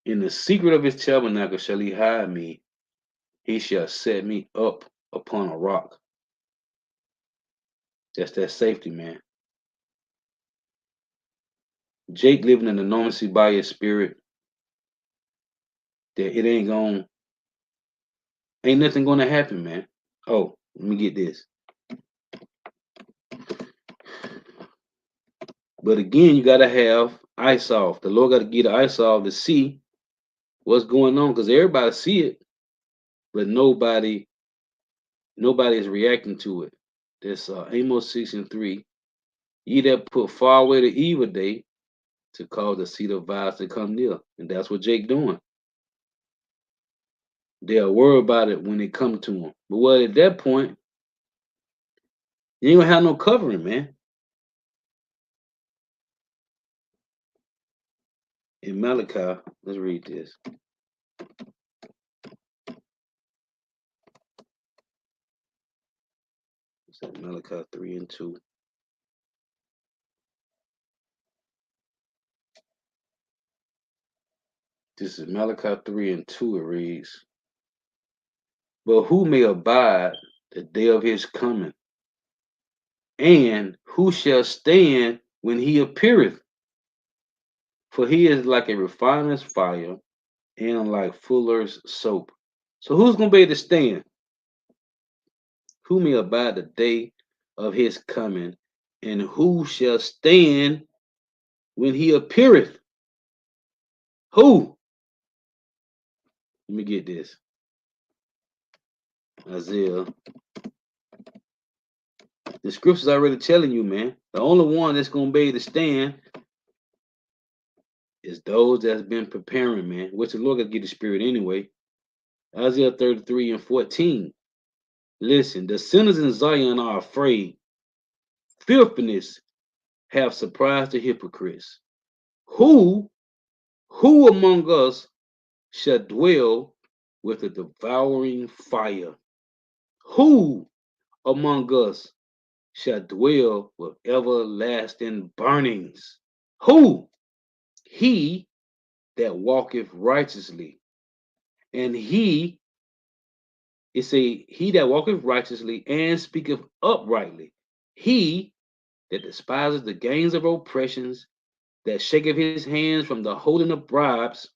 In the secret of his tabernacle shall he hide me. He shall set me up upon a rock. That's that safety, man. Jake living in the normalcy by his spirit, that it ain't nothing gonna happen, man. Oh, let me get this. But again, you gotta have ice off. The Lord gotta get the ice off to see what's going on, because everybody see it, but nobody is reacting to it. That's Amos 6:3. Ye that put far away the evil day, to cause the seed of violence to come near. And that's what Jake doing. They'll worry about it when it comes to them. But well, at that point, you ain't gonna have no covering, man. In Malachi, let's read this. It's at Malachi 3:2. This is Malachi 3:2. It reads, but who may abide the day of his coming? And who shall stand when he appeareth? For he is like a refiner's fire and like fuller's soap. So who's going to be able to stand? Who may abide the day of his coming? And who shall stand when he appeareth? Who? Let me get this. Isaiah. The scripture's already telling you, man. The only one that's going to be able to stand is those that's been preparing, man. Which the Lord got to give the spirit anyway. Isaiah 33:14. Listen, the sinners in Zion are afraid. Filthiness have surprised the hypocrites. Who among us shall dwell with a devouring fire. Who among us shall dwell with everlasting burnings? Who? He that walketh righteously. And he that walketh righteously and speaketh uprightly. He that despises the gains of oppressions, that shaketh his hands from the holding of bribes,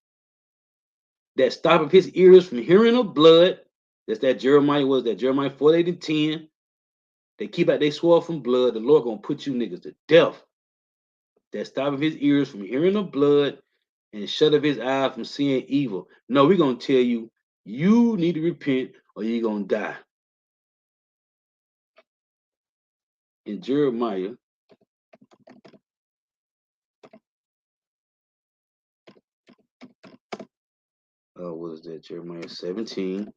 that stoppeth his ears from hearing of blood. That's that Jeremiah 4:8 and 10. They keep out they swore from blood. The Lord gonna put you niggas to death. That stoppeth his ears from hearing of blood and shut up his eyes from seeing evil. No, we're gonna tell you, you need to repent or you're gonna die. In Jeremiah, what is that? Jeremiah 17.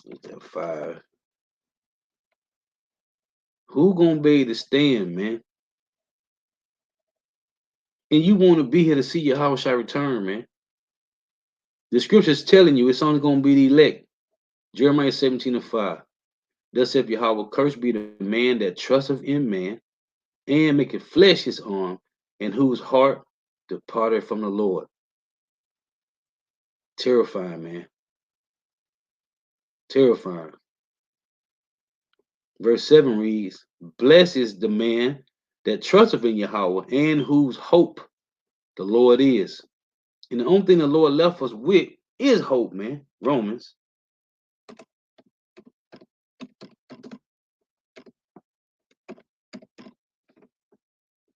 Is that 5? Who gonna be able to stand, man? And you want to be here to see your house shall return, man. The scripture's telling you it's only gonna be the elect. Jeremiah 17 and 5. Thus saith Yahweh, cursed be the man that trusteth in man, and maketh flesh his arm, and whose heart departed from the Lord. Terrifying, man. Terrifying. Verse 7 reads, blessed is the man that trusteth in Yahweh, and whose hope the Lord is. And the only thing the Lord left us with is hope, man. Romans.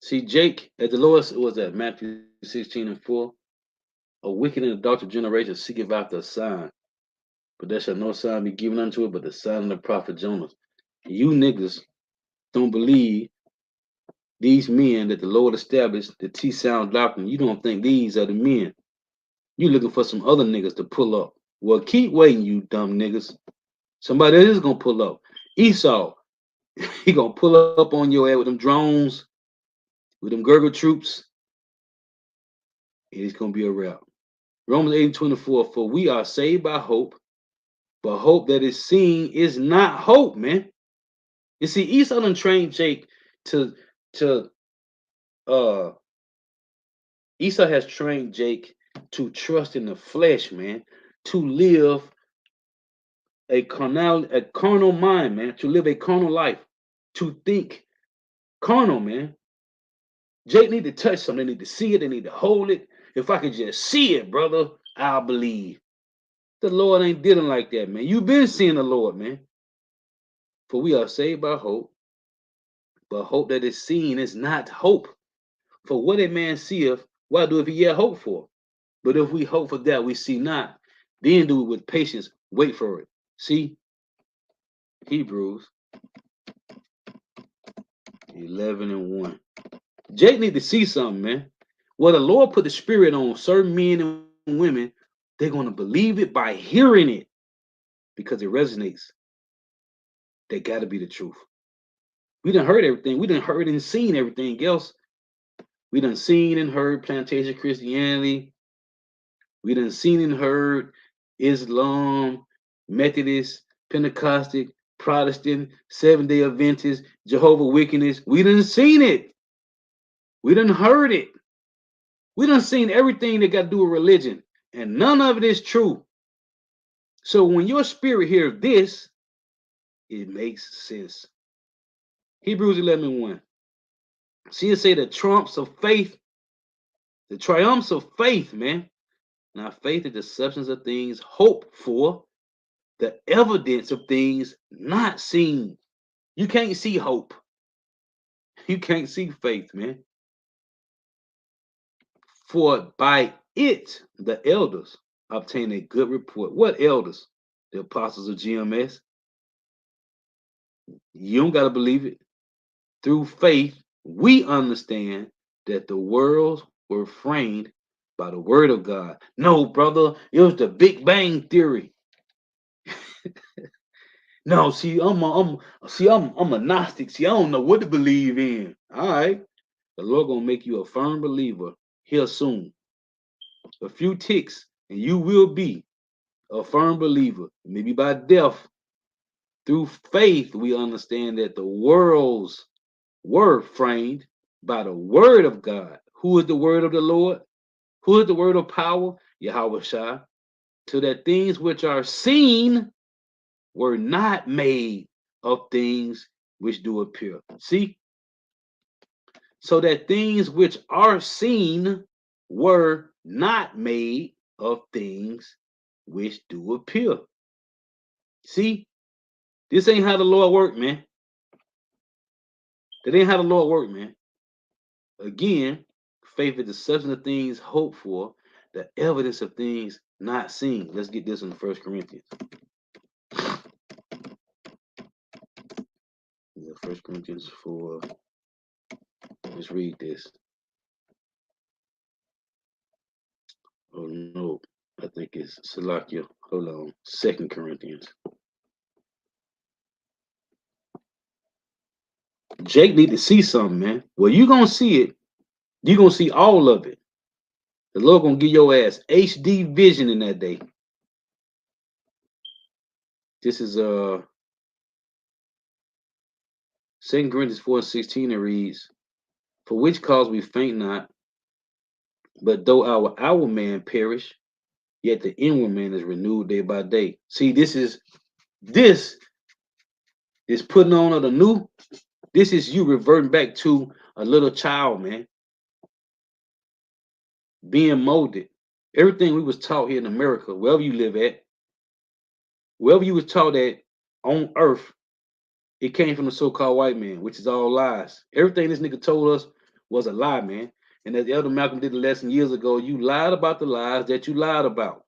See, Jake, as the Lord was that Matthew 16 and 4, a wicked and adulterous generation seeketh after a sign, but there shall no sign be given unto it but the sign of the prophet Jonas. You niggas don't believe these men that the Lord established, the T-Sound doctrine. You don't think these are the men. You looking for some other niggas to pull up. Well, keep waiting, you dumb niggas. Somebody else is gonna pull up. Esau, he gonna pull up on your ass with them drones, with them Gurgle troops. It's gonna be a wrap. Romans 8:24, for we are saved by hope, but hope that is seen is not hope, man. You see, Esau done trained Jake Esau has trained Jake to trust in the flesh, man, to live a carnal mind, man, to live a carnal life, to think carnal, man. Jake need to touch something, they need to see it, they need to hold it. If I could just see it, brother, I'll believe. The Lord ain't dealing like that, man. You've been seeing the Lord, man. For we are saved by hope, but hope that is seen is not hope. For what a man seeth, why doeth he yet hope for? But if we hope for that we see not, then do we with patience wait for it. See? Hebrews 11 and 1. Jake need to see something, man. Well, the Lord put the spirit on certain men and women, they're going to believe it by hearing it because it resonates. They got to be the truth. We done heard everything. We done heard and seen everything else. We done seen and heard plantation Christianity. We done seen and heard Islam, Methodist, Pentecostal, Protestant, Seventh-day Adventist, Jehovah Wickedness. We done seen it. We done heard it. We done seen everything that got to do with religion, and none of it is true. So when your spirit hears this, it makes sense. Hebrews 11 and 1. See it say the triumphs of faith, man. Now faith is the substance of things hoped for, the evidence of things not seen. You can't see hope. You can't see faith, man. For by it the elders obtain a good report. What elders? The apostles of GMS. You don't got to believe it. Through faith, we understand that the worlds were framed by the word of God. No, brother, it was the Big Bang Theory. No, see, I'm a Gnostic. See, I don't know what to believe in. All right, the Lord gonna make you a firm believer here soon. a few ticks, and you will be a firm believer. Maybe by death, through faith, we understand that the worlds were framed by the word of God. Who is the word of the Lord? Who is the word of power? Yahweh Shai. So that things which are seen were not made of things which do appear. See? So that things which are seen were not made of things which do appear. See? This ain't how the Lord work, man. That ain't how the Lord work, man. Again, faith is the substance of things hoped for, the evidence of things not seen. Let's get this in 1 Corinthians. 1 Corinthians 4. Let's read this. Oh no, I think it's Salakia. Hold on. 2 Corinthians. Jake need to see something, man. Well, you gonna see it. You gonna see all of it. The Lord gonna give your ass HD vision in that day. This is 2 Corinthians 4:16. It reads, "For which cause we faint not, but though our outward man perish, yet the inward man is renewed day by day." See, this is putting on of the new. This is you reverting back to a little child, man. Being molded. Everything we was taught here in America, wherever you live at, wherever you was taught at on earth, it came from the so-called white man, which is all lies. Everything this nigga told us was a lie, man. And as Elder Malcolm did the lesson years ago, you lied about the lies that you lied about.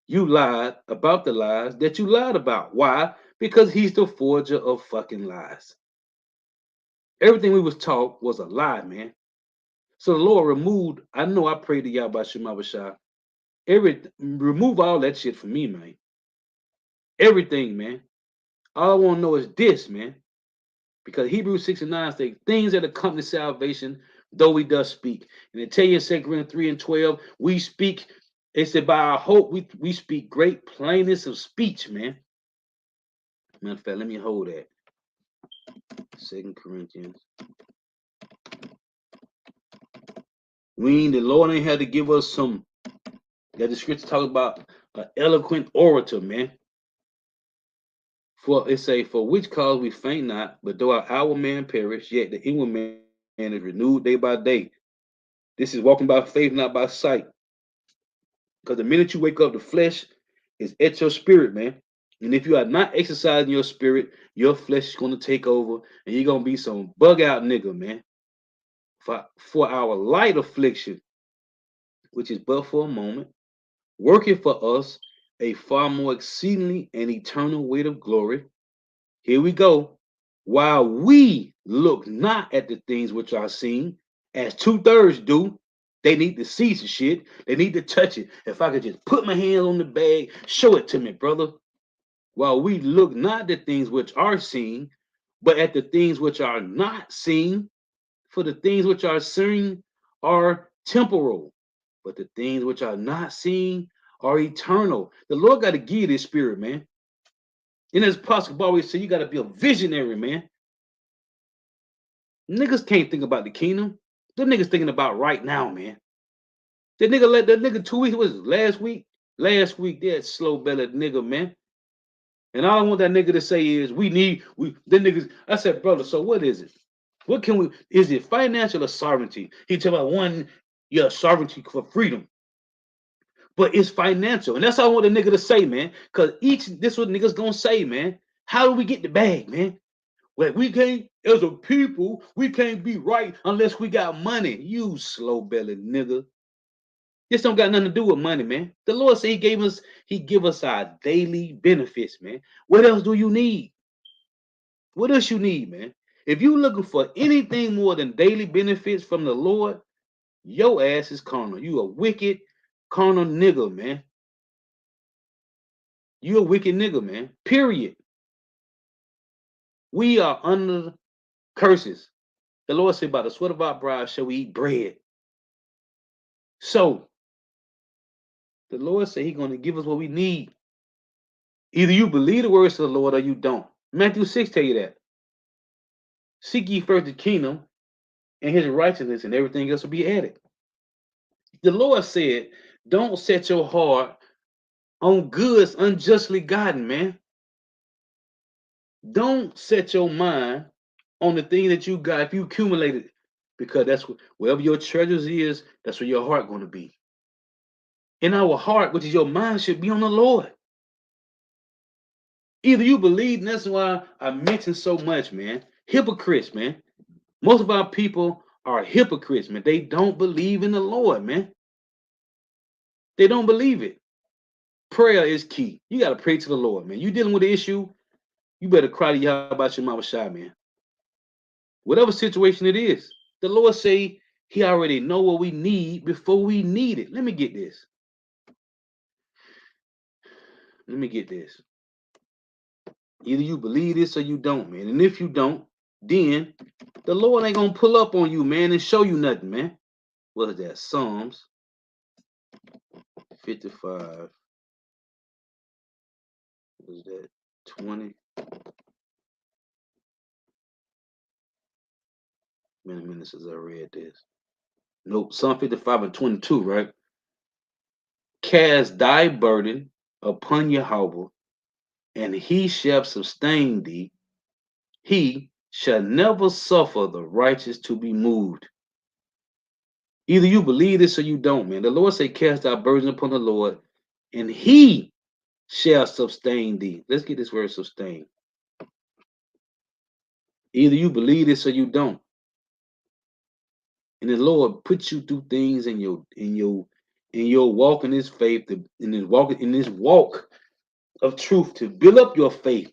You lied about the lies that you lied about. Why? Because he's the forger of fucking lies. Everything we was taught was a lie, man. So the Lord removed, I know I prayed to Yahweh Shemawashah. Remove all that shit from me, man. Everything, man. All I want to know is this, man. Because Hebrews 6:9 say, things that accompany salvation, though we does speak. And it tell you in 2 Corinthians 3:12, we speak, it said, by our hope, we speak great plainness of speech, man. Matter of fact, let me hold that. 2 Corinthians. The Lord ain't had to give us some, that the scripture talk about an eloquent orator, man. For it say, for which cause we faint not, but though our outward man perish, yet the inward man is renewed day by day. This is walking by faith, not by sight. Because the minute you wake up, the flesh is at your spirit, man. And if you are not exercising your spirit, your flesh is going to take over, and you're going to be some bug out nigga, man. For our light affliction, which is but for a moment, working for us a far more exceedingly and eternal weight of glory. Here we go. While we look not at the things which are seen, as 2/3 do, they need to see some shit. They need to touch it. If I could just put my hand on the bag, show it to me, brother. While we look not at the things which are seen, but at the things which are not seen. For the things which are seen are temporal, but the things which are not seen are eternal. The Lord got to give you this spirit, man. And as possible, always say you got to be a visionary, man. Niggas can't think about the kingdom. Them niggas thinking about right now, man. That nigga 2 weeks, was last week? Last week, that slow-bellied nigga, man. And all I want that nigga to say is, niggas, I said, brother, so what is it? What can we, is it financial or sovereignty? He talk about sovereignty for freedom. But it's financial. And that's all I want the nigga to say, man. Because this what niggas gonna say, man. How do we get the bag, man? Well, we can't, as a people, we can't be right unless we got money. You slow-bellied nigga. This don't got nothing to do with money, man. The Lord said he give us our daily benefits, man. What else do you need? What else you need, man? If you looking for anything more than daily benefits from the Lord, your ass is carnal. You a wicked, carnal nigga, man. You a wicked nigga, man. Period. We are under curses. The Lord said, by the sweat of our brow shall we eat bread. So, The Lord said He's going to give us what we need. Either you believe the words of the Lord or you don't. Matthew 6 tell you that. Seek ye first the kingdom and his righteousness, and everything else will be added. The Lord said, don't set your heart on goods unjustly gotten, man. Don't set your mind on the thing that you got if you accumulated, because that's wherever your treasures is, that's where your heart going to be. In our heart, which is your mind, should be on the Lord. Either you believe, and that's why I mention so much, man. Hypocrites, man. Most of our people are hypocrites, man. They don't believe in the Lord, man. They don't believe it. Prayer is key. You got to pray to the Lord, man. You dealing with an issue, you better cry to Yahweh about your mama shy, man. Whatever situation it is, the Lord say He already know what we need before we need it. Let me get this. Let me get this. Either you believe this or you don't, man. And if you don't, then the Lord ain't gonna pull up on you, man, and show you nothing, man. What is that? Psalms 55. What is that? 20. Many minutes since I read this. Nope, Psalm 55 and 22, right? Cast thy burden upon Yahweh, and he shall sustain thee. He shall never suffer the righteous to be moved. Either you believe this or you don't, man. The Lord say, cast thy burden upon the Lord, and he shall sustain thee. Let's get this word sustain. Either you believe this or you don't. And the Lord puts you through things in your walk in His faith, in this walk of truth to build up your faith.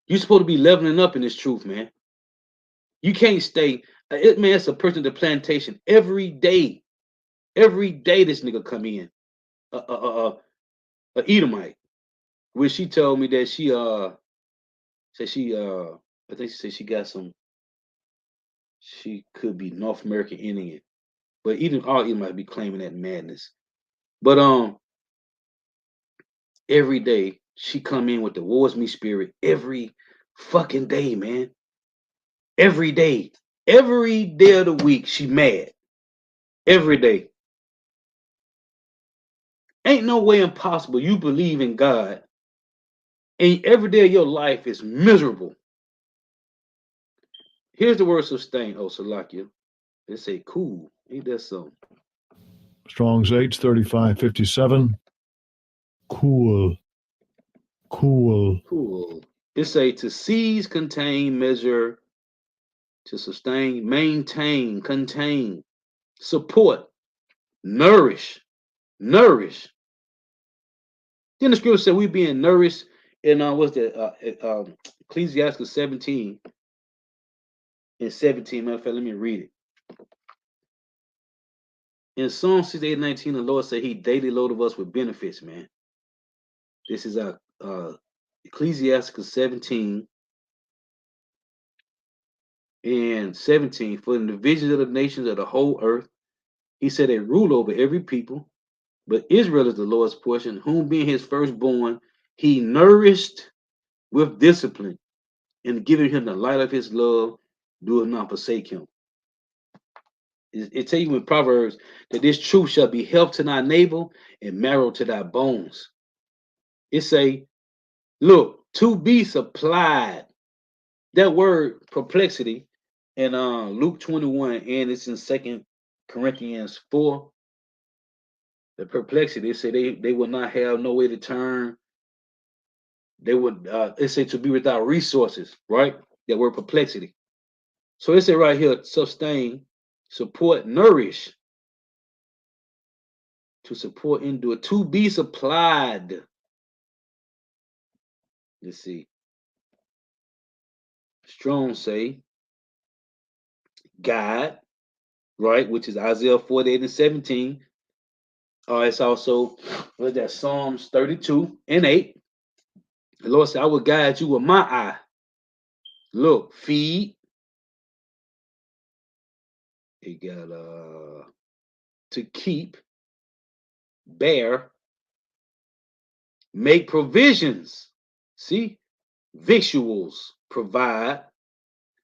You're supposed to be leveling up in this truth, man. You can't stay. Man, it's a person at the plantation every day. Every day this nigga come in. A Edomite. Which she told me that she said she I think she said she got some. She could be North American Indian, but even all Edomites be claiming that madness. But every day she come in with the wars me spirit every fucking day, man. Every day of the week she mad. Every day. Ain't no way impossible you believe in God and every day of your life is miserable. Here's the word sustain. Oh, Salakia. They say cool. Ain't that something? Strong's H 3557. Cool. It say to seize, contain, measure, to sustain, maintain, contain, support, nourish. Then the scripture said we being nourished in what's that? Ecclesiastes 17 and 17. Matter of fact, let me read it. In Psalm 68:19, the Lord said He daily loaded us with benefits, man. This is Ecclesiastes 17 and 17. For in the divisions of the nations of the whole earth, He said they rule over every people. But Israel is the Lord's portion, whom being His firstborn, He nourished with discipline, and giving him the light of His love, doeth not forsake him. It tell you in Proverbs that this truth shall be health to thy navel and marrow to thy bones. It say, look, to be supplied. That word perplexity in Luke 21, and it's in 2 Corinthians 4. The perplexity, they say they will not have no way to turn. They would it say to be without resources, right? That word perplexity. So it say right here, sustain, support, nourish. To support, endure, to be supplied. Let's see. Strong say, God, right? Which is Isaiah 48 and 17. It's also, what's that? Psalms 32 and 8. The Lord said, I will guide you with my eye. Look, feed. He got to keep. bear, make provisions. See, victuals, provide,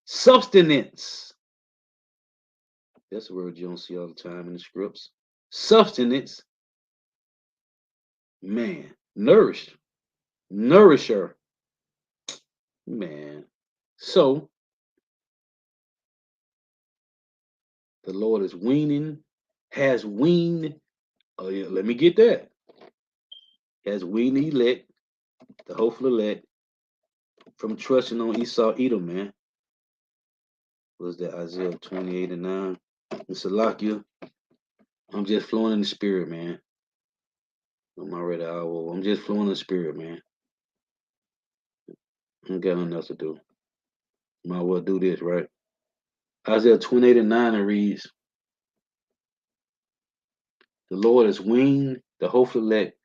substance. That's a word you don't see all the time in the scripts. Substance, man, nourish, nourisher, man. So the Lord is weaning, has weaned. Oh yeah, let me get that. Has weaned the elect, the hopeful elect, from trusting on Esau, Edom, man. Was that Isaiah 28 and 9? It's Salakia. I'm just flowing in the spirit, man. I'm already out. I'm just flowing in the spirit, man. I don't got nothing else to do. Might as well do this, right? Isaiah 28 and 9, it reads, the Lord has weaned the hopeful elect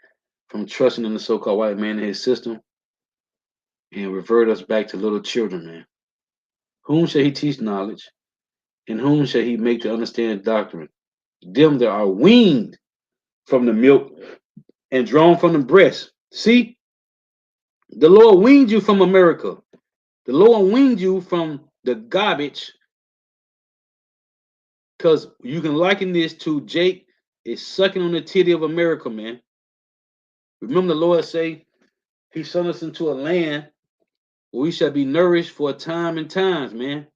from trusting in the so-called white man and his system and revert us back to little children, man. Whom shall he teach knowledge? And whom shall he make to understand doctrine? Them that are weaned from the milk and drawn from the breast. See, the Lord weaned you from America. The Lord weaned you from the garbage, because you can liken this to Jake is sucking on the titty of America, man. Remember the Lord say he sent us into a land where we shall be nourished for a time and times, man.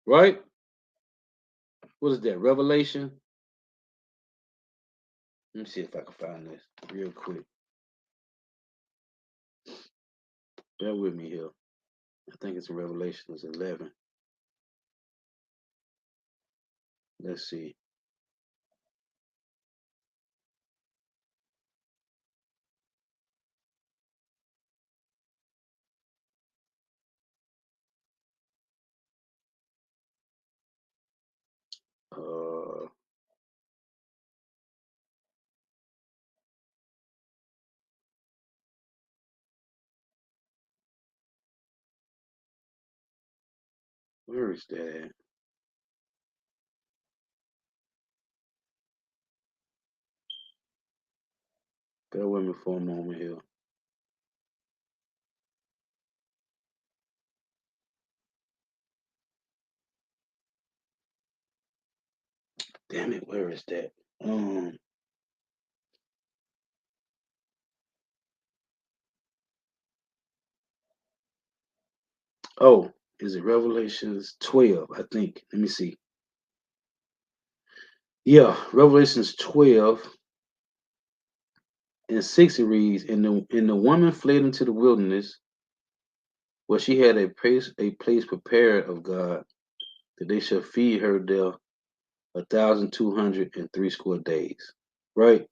Right? What is that? Revelation? Let me see if I can find this real quick. Bear with me here. I think it's in Revelations 11. Let's see. Where is that at? Bear with me for a moment here. Damn it, where is that? Oh, is it Revelations 12? I think. Let me see. Yeah, Revelations 12 and 6 it reads, and the woman fled into the wilderness, where she had a place prepared of God, that they shall feed her there 1,260 days. Right?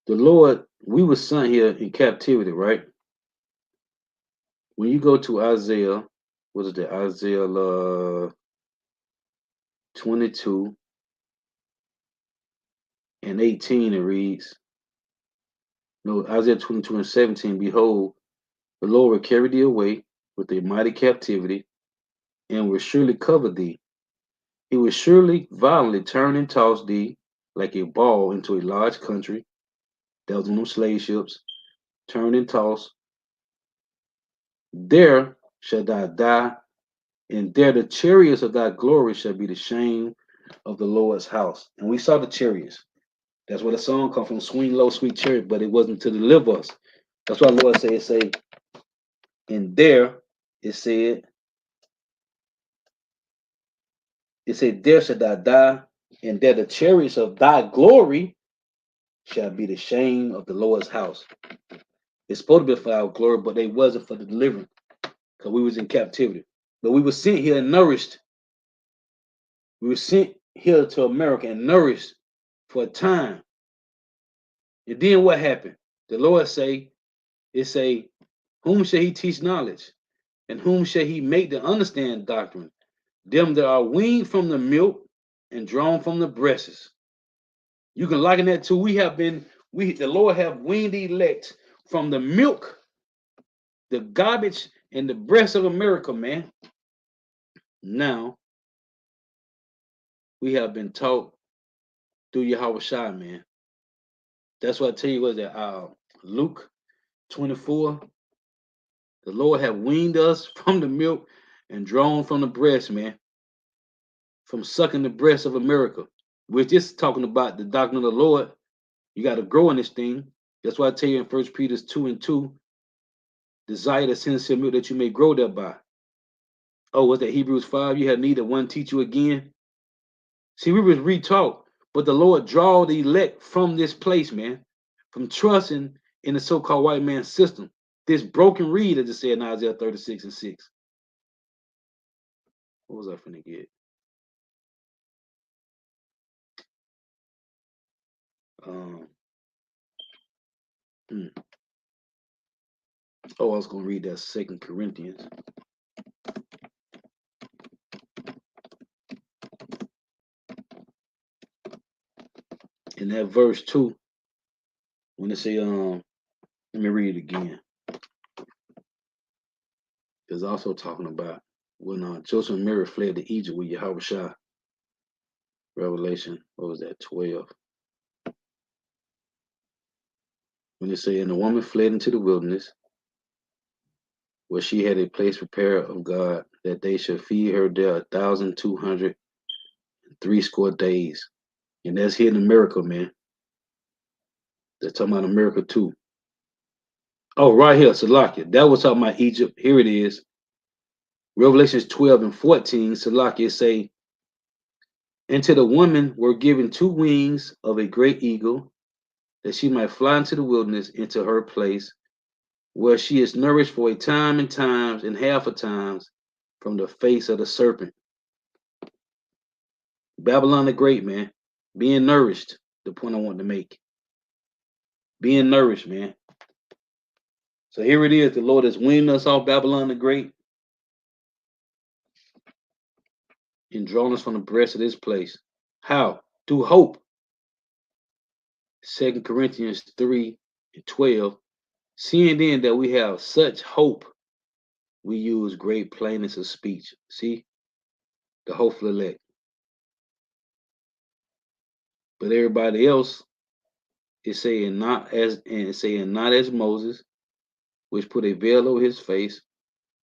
The Lord, we were sent here in captivity, right? When you go to Isaiah, what is that? Isaiah 22 and 18, it reads, no, Isaiah 22 and 17, behold, the Lord will carry thee away with a mighty captivity, and will surely cover thee. He will surely violently turn and toss thee like a ball into a large country. That was on them slave ships. Turn and toss. There shall thou die, and there the chariots of thy glory shall be the shame of the Lord's house. And we saw the chariots. That's where the song come from, swing low, sweet chariot, but it wasn't to deliver us. That's why the Lord say, and there it said, there shall thou die, and there the chariots of thy glory shall be the shame of the Lord's house. It's supposed to be for our glory, but they wasn't for the deliverance, because we was in captivity. But we were sent here and nourished. We were sent here to America and nourished for a time. And then what happened? The Lord say, whom shall he teach knowledge? And whom shall he make to understand doctrine? Them that are weaned from the milk and drawn from the breasts. You can liken that to the Lord have weaned the elect from the milk, the garbage, and the breast of America, man. Now we have been taught through Yahweh Shai, man. That's what I tell you was that Luke 24. The Lord have weaned us from the milk and drawn from the breast, man. From sucking the breast of America. We're just talking about the doctrine of the Lord. You got to grow in this thing. That's why I tell you in 1 Peter 2:2, desire the sincere milk that you may grow thereby. Oh, was that Hebrews 5? You had need of one teach you again. See, we was retaught, but the Lord draw the elect from this place, man, from trusting in the so-called white man system. This broken reed, as it said in Isaiah 36:6. What was I finna get? Oh, I was gonna read that 2 Corinthians. In that verse 2, when they say, let me read it again. It's also talking about when Joseph and Mary fled to Egypt with Yahweh Shai. Revelation, what was that, 12? When they say, and the woman fled into the wilderness, where she had a place prepared of God, that they should feed her there 1,263 days. And that's here in America, man. They're talking about America too. Oh, right here, Salakia. That was talking about Egypt. Here it is. Revelations 12:14, Salakia say, and to the woman were given 2 wings of a great eagle, that she might fly into the wilderness, into her place, where she is nourished for a time and times and half a times from the face of the serpent. Babylon the Great, man. Being nourished, the point I want to make. Being nourished, man. So here it is. The Lord has weaned us off Babylon the Great and drawn us from the breast of this place. How? Through hope. 2 Corinthians 3:12. Seeing then that we have such hope, we use great plainness of speech. See? The hopeful elect. But everybody else is saying not as Moses, which put a veil over his face,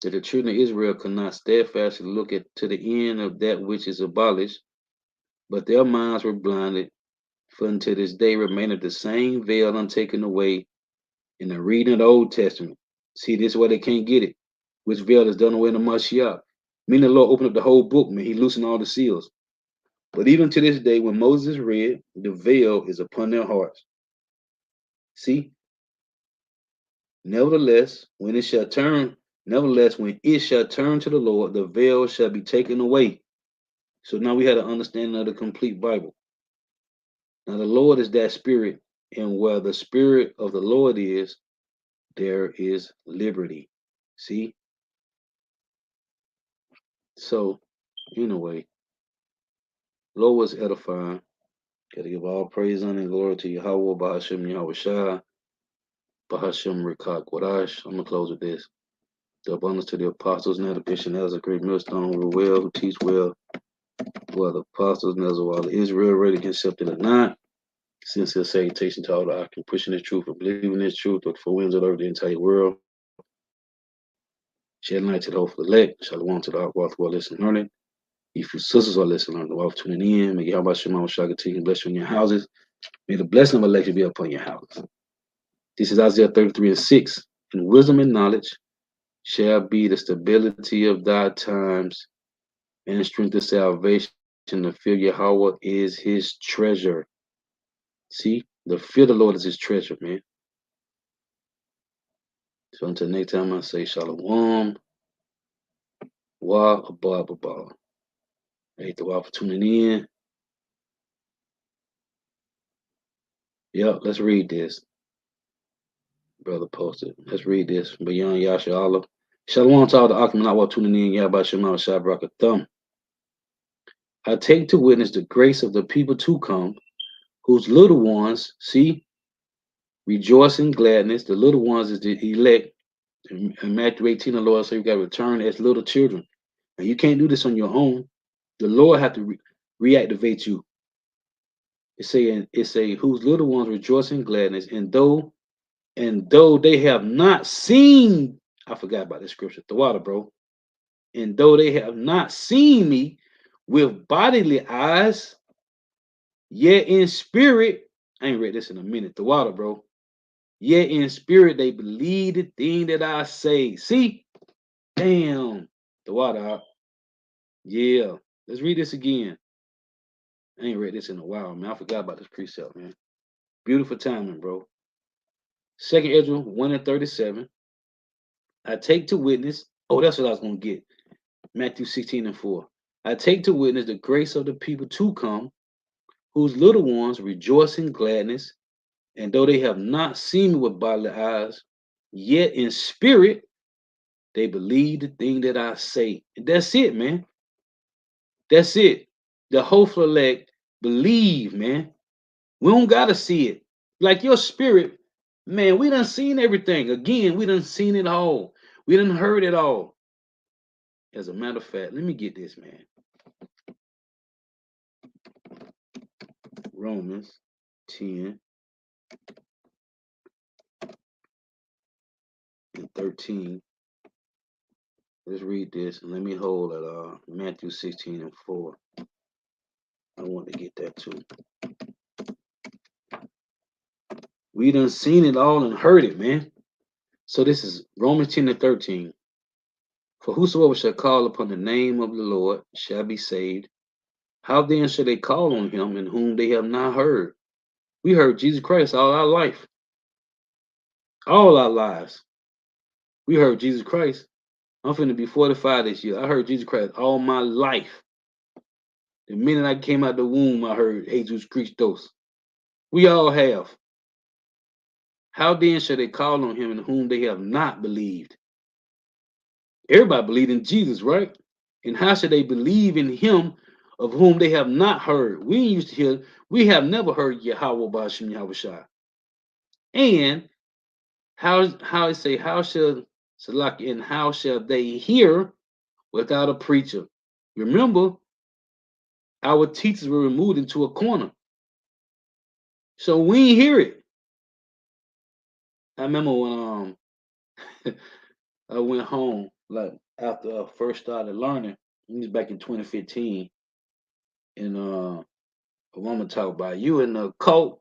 that the children of Israel could not steadfastly look to the end of that which is abolished, but their minds were blinded, for until this day remaineth the same veil untaken away in the reading of the Old Testament. See, this is why they can't get it. Which veil is done away in the Mashiach. Meaning the Lord opened up the whole book, man. He loosened all the seals. But even to this day, when Moses read, the veil is upon their hearts. See? Nevertheless, when it shall turn to the Lord, the veil shall be taken away. So now we had an understanding of the complete Bible. Now the Lord is that spirit, and where the spirit of the Lord is, there is liberty. See? So, anyway, Lord was edifying. Gotta give all praise, honor, and glory to Yahweh, Bahashem Yahweh Shai, Bahashem Rikak Wadash. I'm gonna close with this. The abundance to the apostles, now the bishop, as a great millstone, rule well, who teach well, who the apostles, and as well Israel, ready to accept it or not. Sincere salutation to all the Akim, pushing this truth and believing this truth, but for winds of the entire world. Shed light to the hopeful elect. Shalom to the Akwath who are listening and learning. If your sisters are listening and learning, tuning in, may Yahweh Shema Shah continue to bless you in your houses. May the blessing of election be upon your houses. This is Isaiah 33:6. And wisdom and knowledge shall be the stability of thy times, and the strength of salvation. The fear of Yahweh is his treasure. See, the fear of the Lord is his treasure, man. So until next time, I say Shalom. Wa abba abba. Thank you all for tuning in. Yep, let's read this. Brother posted. Let's read this. Beyond Yasha Allah. Shalom to all the Akim not while tuning in. Yabba Shema Shabrak Thumb. I take to witness the grace of the people to come, whose little ones, see, rejoice in gladness. The little ones is the elect. In Matthew 18, the Lord said you got to return as little children. And you can't do this on your own. The Lord have to reactivate you. It say whose little ones rejoice in gladness, and though they have not seen, I forgot about this scripture, the water, bro. And though they have not seen me with bodily eyes, yet in spirit, I ain't read this in a minute, the water, bro. Yet in spirit they believe the thing that I say. See? Damn. The water out. Yeah. Let's read this again. I ain't read this in a while, man. I forgot about this precept, man. Beautiful timing, bro. 2nd Ezra 1:37. I take to witness. Oh, that's what I was going to get. Matthew 16:4. I take to witness the grace of the people to come, whose little ones rejoice in gladness, and though they have not seen me with bodily eyes, yet in spirit they believe the thing that I say. And that's it, man. That's it. The hopeful elect believe, man. We don't gotta see it. Like your spirit, man, we done seen everything. Again, we done seen it all. We done heard it all. As a matter of fact, let me get this, man. Romans 10 and 13. Let's read this and let me hold at Matthew 16:4. I want to get that too. We done seen it all and heard it, man. So this is Romans 10 and 13. For whosoever shall call upon the name of the Lord shall be saved. How then shall they call on him in whom they have not heard? We heard Jesus Christ all our life. All our lives. We heard Jesus Christ. I'm finna be 45 this year. I heard Jesus Christ all my life. The minute I came out the womb, I heard Jesus Christos. We all have. How then shall they call on him in whom they have not believed? Everybody believed in Jesus, right? And how should they believe in him of whom they have not heard? We used to hear, we have never heard Yahweh Bashim Yahushua. And how it say, how shall Salaki, and how shall they hear without a preacher? Remember, our teachers were removed into a corner. So we ain't hear it. I remember when I went home, like after I first started learning, it was back in 2015, and a woman talked about you in the cult.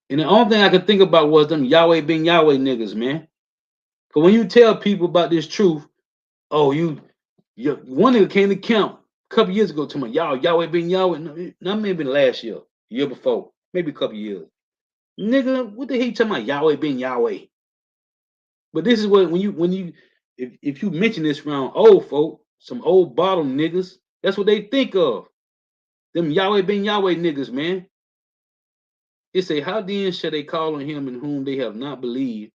And the only thing I could think about was them Yahweh ben Yahweh niggas, man. Cause when you tell people about this truth, oh, one nigga came to camp a couple years ago to me, Yahweh ben Yahweh. Not maybe last year before, maybe a couple years. Nigga, what the hell you talking about Yahweh ben Yahweh? But this is what if you mention this around old folk, some old bottle niggas, that's what they think of. Them Yahweh ben Yahweh niggas, man. It say, how then shall they call on him in whom they have not believed?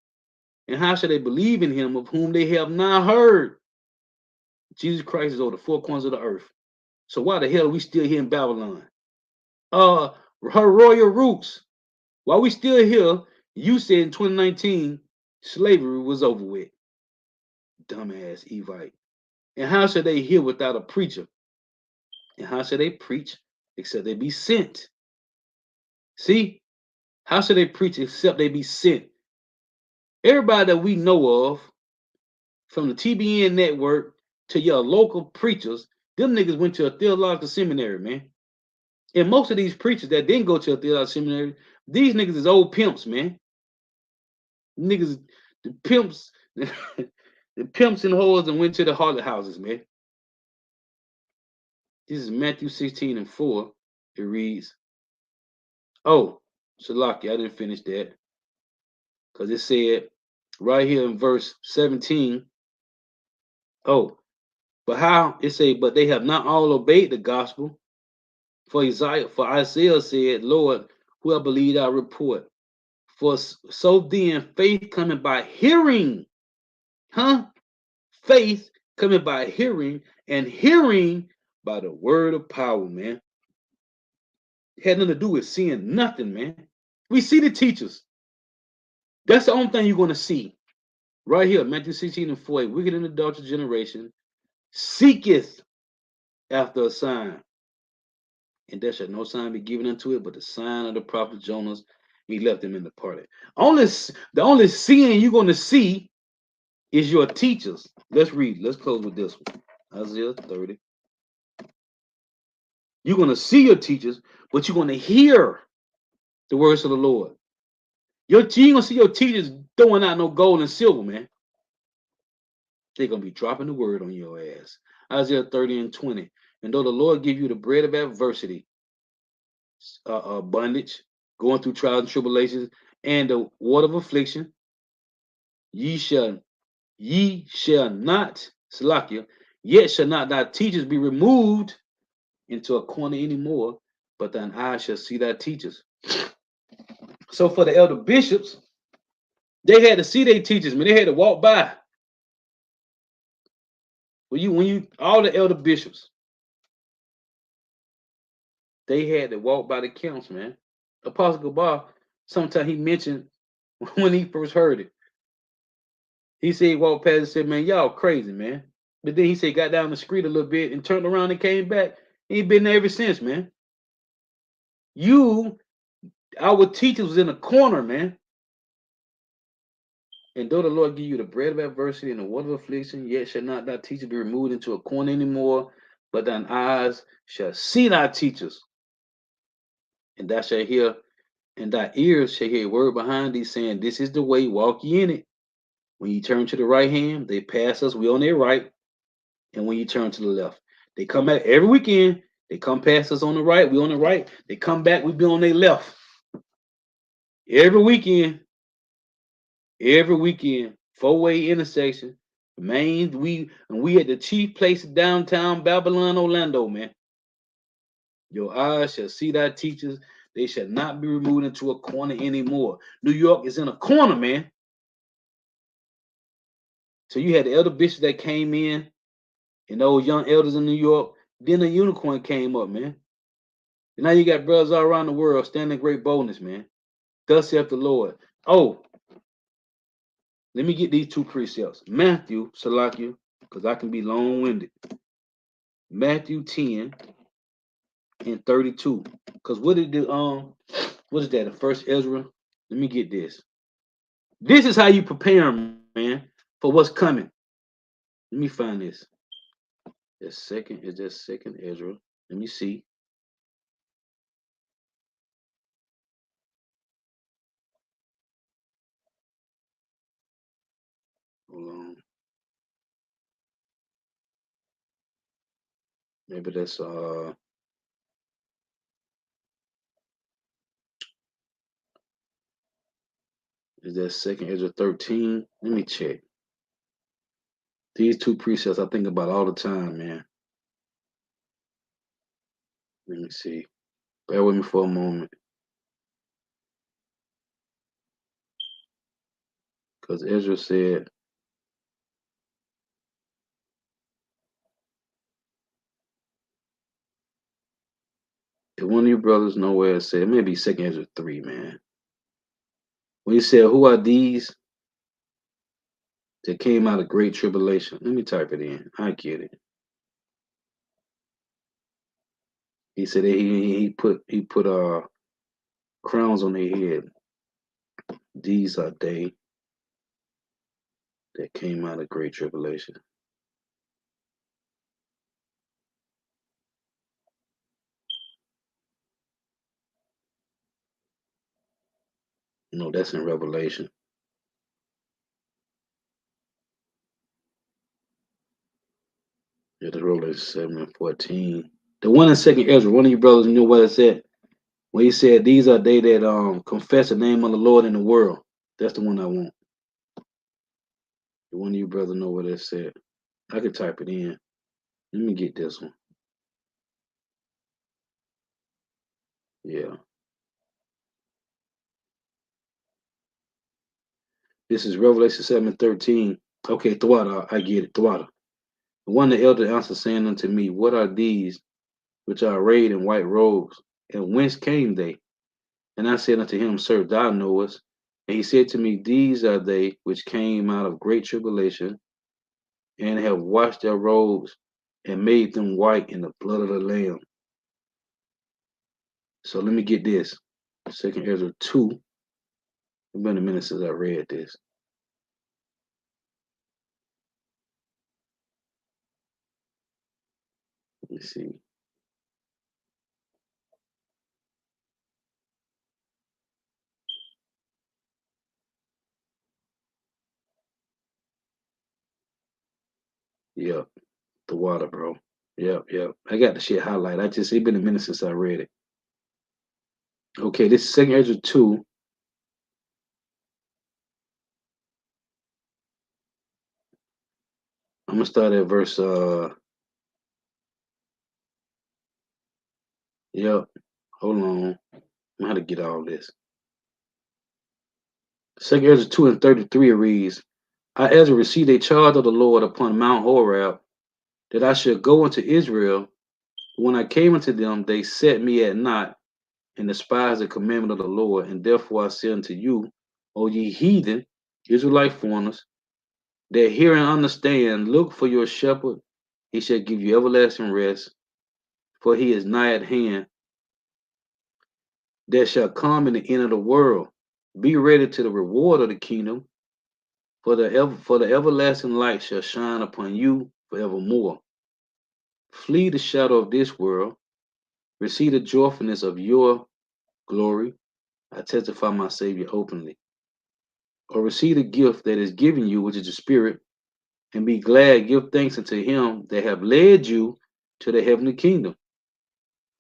And how shall they believe in him of whom they have not heard? Jesus Christ is over the four corners of the earth. So why the hell are we still here in Babylon? Her royal roots. While we still here, you said in 2019, slavery was over with. Dumbass Evite. And how shall they hear without a preacher? And how shall they preach except they be sent? See? How should they preach except they be sent? Everybody that we know of, from the TBN network to your local preachers, them niggas went to a theological seminary, man. And most of these preachers that didn't go to a theological seminary, these niggas is old pimps, man. Niggas, the pimps, the pimps and whores and went to the harlot houses, man. This is Matthew 16:4. It reads, oh, Shalaki, I didn't finish that. Because it said right here in verse 17, oh, but how it say, but they have not all obeyed the gospel. For Isaiah said, Lord, who have believed our report? For so then faith coming by hearing, faith coming by hearing, and hearing by the word of power, man. It had nothing to do with seeing nothing, man. We see the teachers. That's the only thing you're going to see. Right here, Matthew 16:4, wicked and adulterous generation seeketh after a sign. and there shall no sign be given unto it, but the sign of the prophet Jonas. He left them in the party. The only seeing you're going to see is your teachers. Let's read. Let's close with this one. Isaiah 30. You're going to see your teachers, but you're going to hear the words of the Lord. You ain't going to see your teachers throwing out no gold and silver, man. They're going to be dropping the word on your ass. Isaiah 30 and 20. And though the Lord give you the bread of adversity, bondage, going through trials and tribulations, and the water of affliction, ye shall not, Salakia, yet shall not thy teachers be removed into a corner anymore, but thine eyes shall see thy teachers. So for the elder bishops, they had to see their teachers, man. They had to walk by. When all the elder bishops, they had to walk by the council, man. Apostle Gabar, sometimes he mentioned when he first heard it. He said he walked past and said, man, y'all crazy, man. But then he said he got down the street a little bit and turned around and came back. He ain't been there ever since, man. Our teachers was in a corner, man. And though the Lord give you the bread of adversity and the water of affliction, yet shall not thy teacher be removed into a corner anymore, but thine eyes shall see thy teachers. And thou shalt hear, and thy ears shall hear a word behind thee saying, this is the way, walk ye in it. When you turn to the right hand, they pass us, we on their right. And when you turn to the left, they come back every weekend. They come past us on the right, we on the right. They come back, we be on their left. Every weekend, four-way intersection. We at the chief place of downtown Babylon, Orlando, man. Your eyes shall see thy teachers. They shall not be removed into a corner anymore. New York is in a corner, man. So you had the elder bishops that came in, and those young elders in New York. Then a unicorn came up, man. And now you got brothers all around the world standing in great boldness, man. Thus saith the Lord. Oh, let me get these two precepts. Matthew, Salakia, because I can be long-winded. Matthew 10 and 32. Because what is that? The first Ezra? Let me get this. This is how you prepare them, man, for what's coming. Let me find this. Is that second Ezra? Let me see. Hold on. Maybe that's is that second Ezra 13? Let me check. These two precepts I think about all the time, man. Let me see. Bear with me for a moment. Because Ezra said, if one of you brothers know where it said, it may be second Ezra 3, man. When he said, who are these that came out of great tribulation? Let me type it in. I get it. He said that he put crowns on their head. These are they that came out of great tribulation. No, that's in Revelation. Yeah, the Revelation 7 and 14. The one in second Ezra, one of you brothers know what it said. When he said, these are they that confess the name of the Lord in the world. That's the one I want. The one of you brothers know what it said. I could type it in. Let me get this one. Yeah. This is Revelation 7:13. Okay, Thwada, I get it. Thwada. The one the elder answered, saying unto me, what are these which are arrayed in white robes, and whence came they? And I said unto him, Sir, thou knowest. And he said to me, these are they which came out of great tribulation, and have washed their robes, and made them white in the blood of the Lamb. So let me get this. 2nd Ezra 2. It's been a minute since I read this. Let me see. Yep, the water, bro. Yep. I got the shit highlighted. It's been a minute since I read it. Okay, this is 2nd Ezra 2. I'm gonna start at verse yep. Hold on. I'm gonna have to get all this. 2nd Ezra 2 and 33 reads, I Ezra received a charge of the Lord upon Mount Horeb that I should go into Israel. When I came unto them, they set me at naught and despised the commandment of the Lord. And therefore I say unto you, O ye heathen, Israelite foreigners, that hear and understand, look for your shepherd. He shall give you everlasting rest, for he is nigh at hand, that shall come in the end of the world. Be ready to the reward of the kingdom, for the everlasting light shall shine upon you forevermore. Flee the shadow of this world, receive the joyfulness of your glory. I testify my Savior openly. Or receive the gift that is given you, which is the Spirit, and be glad, give thanks unto him that have led you to the heavenly kingdom.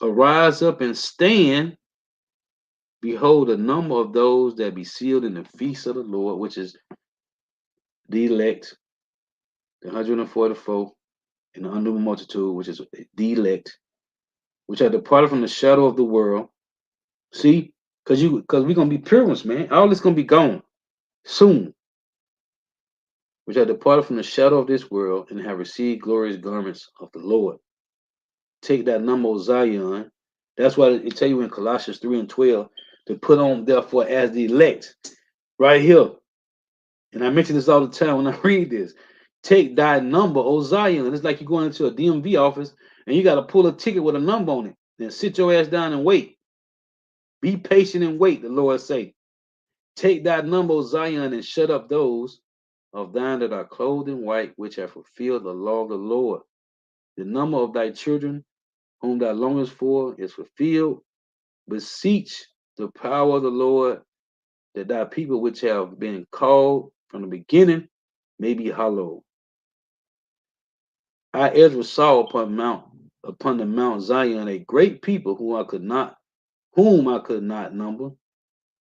Arise up and stand. Behold, the number of those that be sealed in the feast of the Lord, which is the elect, the 144, and the unknown multitude, which is the elect, which are departed from the shadow of the world. See, because we're gonna be pure ones, man. All this gonna be gone soon. Which are departed from the shadow of this world and have received glorious garments of the Lord. Take that number of Zion. That's why it tell you in Colossians 3 and 12 to put on therefore as the elect. Right here. And I mention this all the time when I read this. Take thy number, O Zion. It's like you're going into a DMV office and you got to pull a ticket with a number on it. Then sit your ass down and wait. Be patient and wait, the Lord say. Take thy number, O Zion, and shut up those of thine that are clothed in white, which have fulfilled the law of the Lord. The number of thy children, whom thou longest for, is fulfilled. Beseech the power of the Lord, that thy people which have been called from the beginning may be hallowed. I Ezra saw upon the Mount Zion a great people whom I could not number,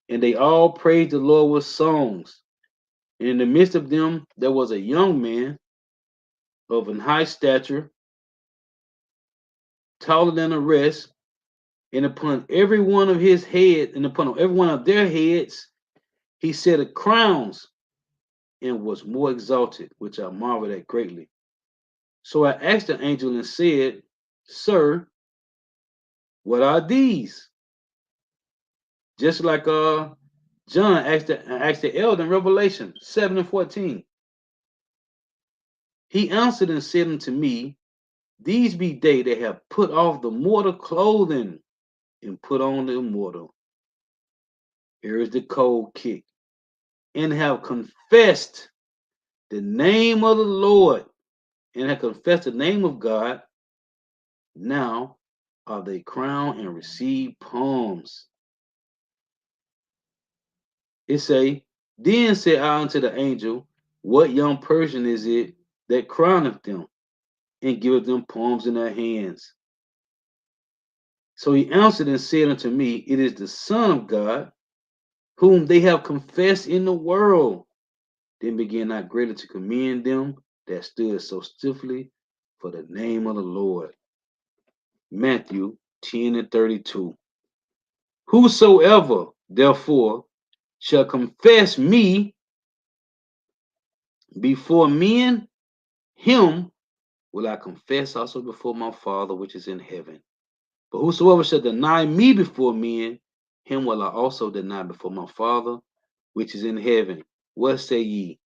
and they all praised the Lord with songs. And in the midst of them there was a young man of an high stature, taller than the rest, and upon every one of his heads, and upon every one of their heads, he set a crowns, and was more exalted, which I marveled at greatly. So I asked the angel and said, Sir, what are these? Just like John asked the elder in Revelation 7 and 14. He answered and said unto me, These be they that have put off the mortal clothing and put on the immortal. Here is the cold kick. And have confessed the name of the Lord, and have confessed the name of God. Now are they crowned and receive palms. It say, Then said I unto the angel, What young person is it that crowneth them, and giveth them palms in their hands? So he answered and said unto me, It is the Son of God, whom they have confessed in the world. Then began I greatly to commend them that stood so stiffly for the name of the Lord. Matthew 10 and 32. Whosoever, therefore, shall confess me before men, him will I confess also before my Father which is in heaven. But whosoever shall deny me before men, him will I also deny before my Father which is in heaven. What say ye?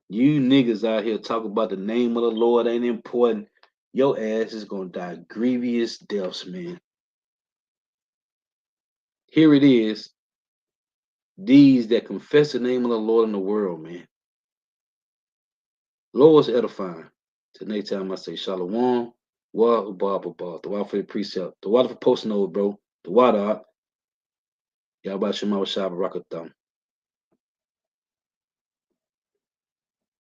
You niggas out here talk about the name of the Lord ain't important. Your ass is gonna die grievous deaths, man. Here it is. These that confess the name of the Lord in the world, man. Lord is edifying. Till next time I say Shalom. Wa Ubaba. The water for the precept. The water for posting over, bro. The water. Yabba Shema Shabba Rakatham.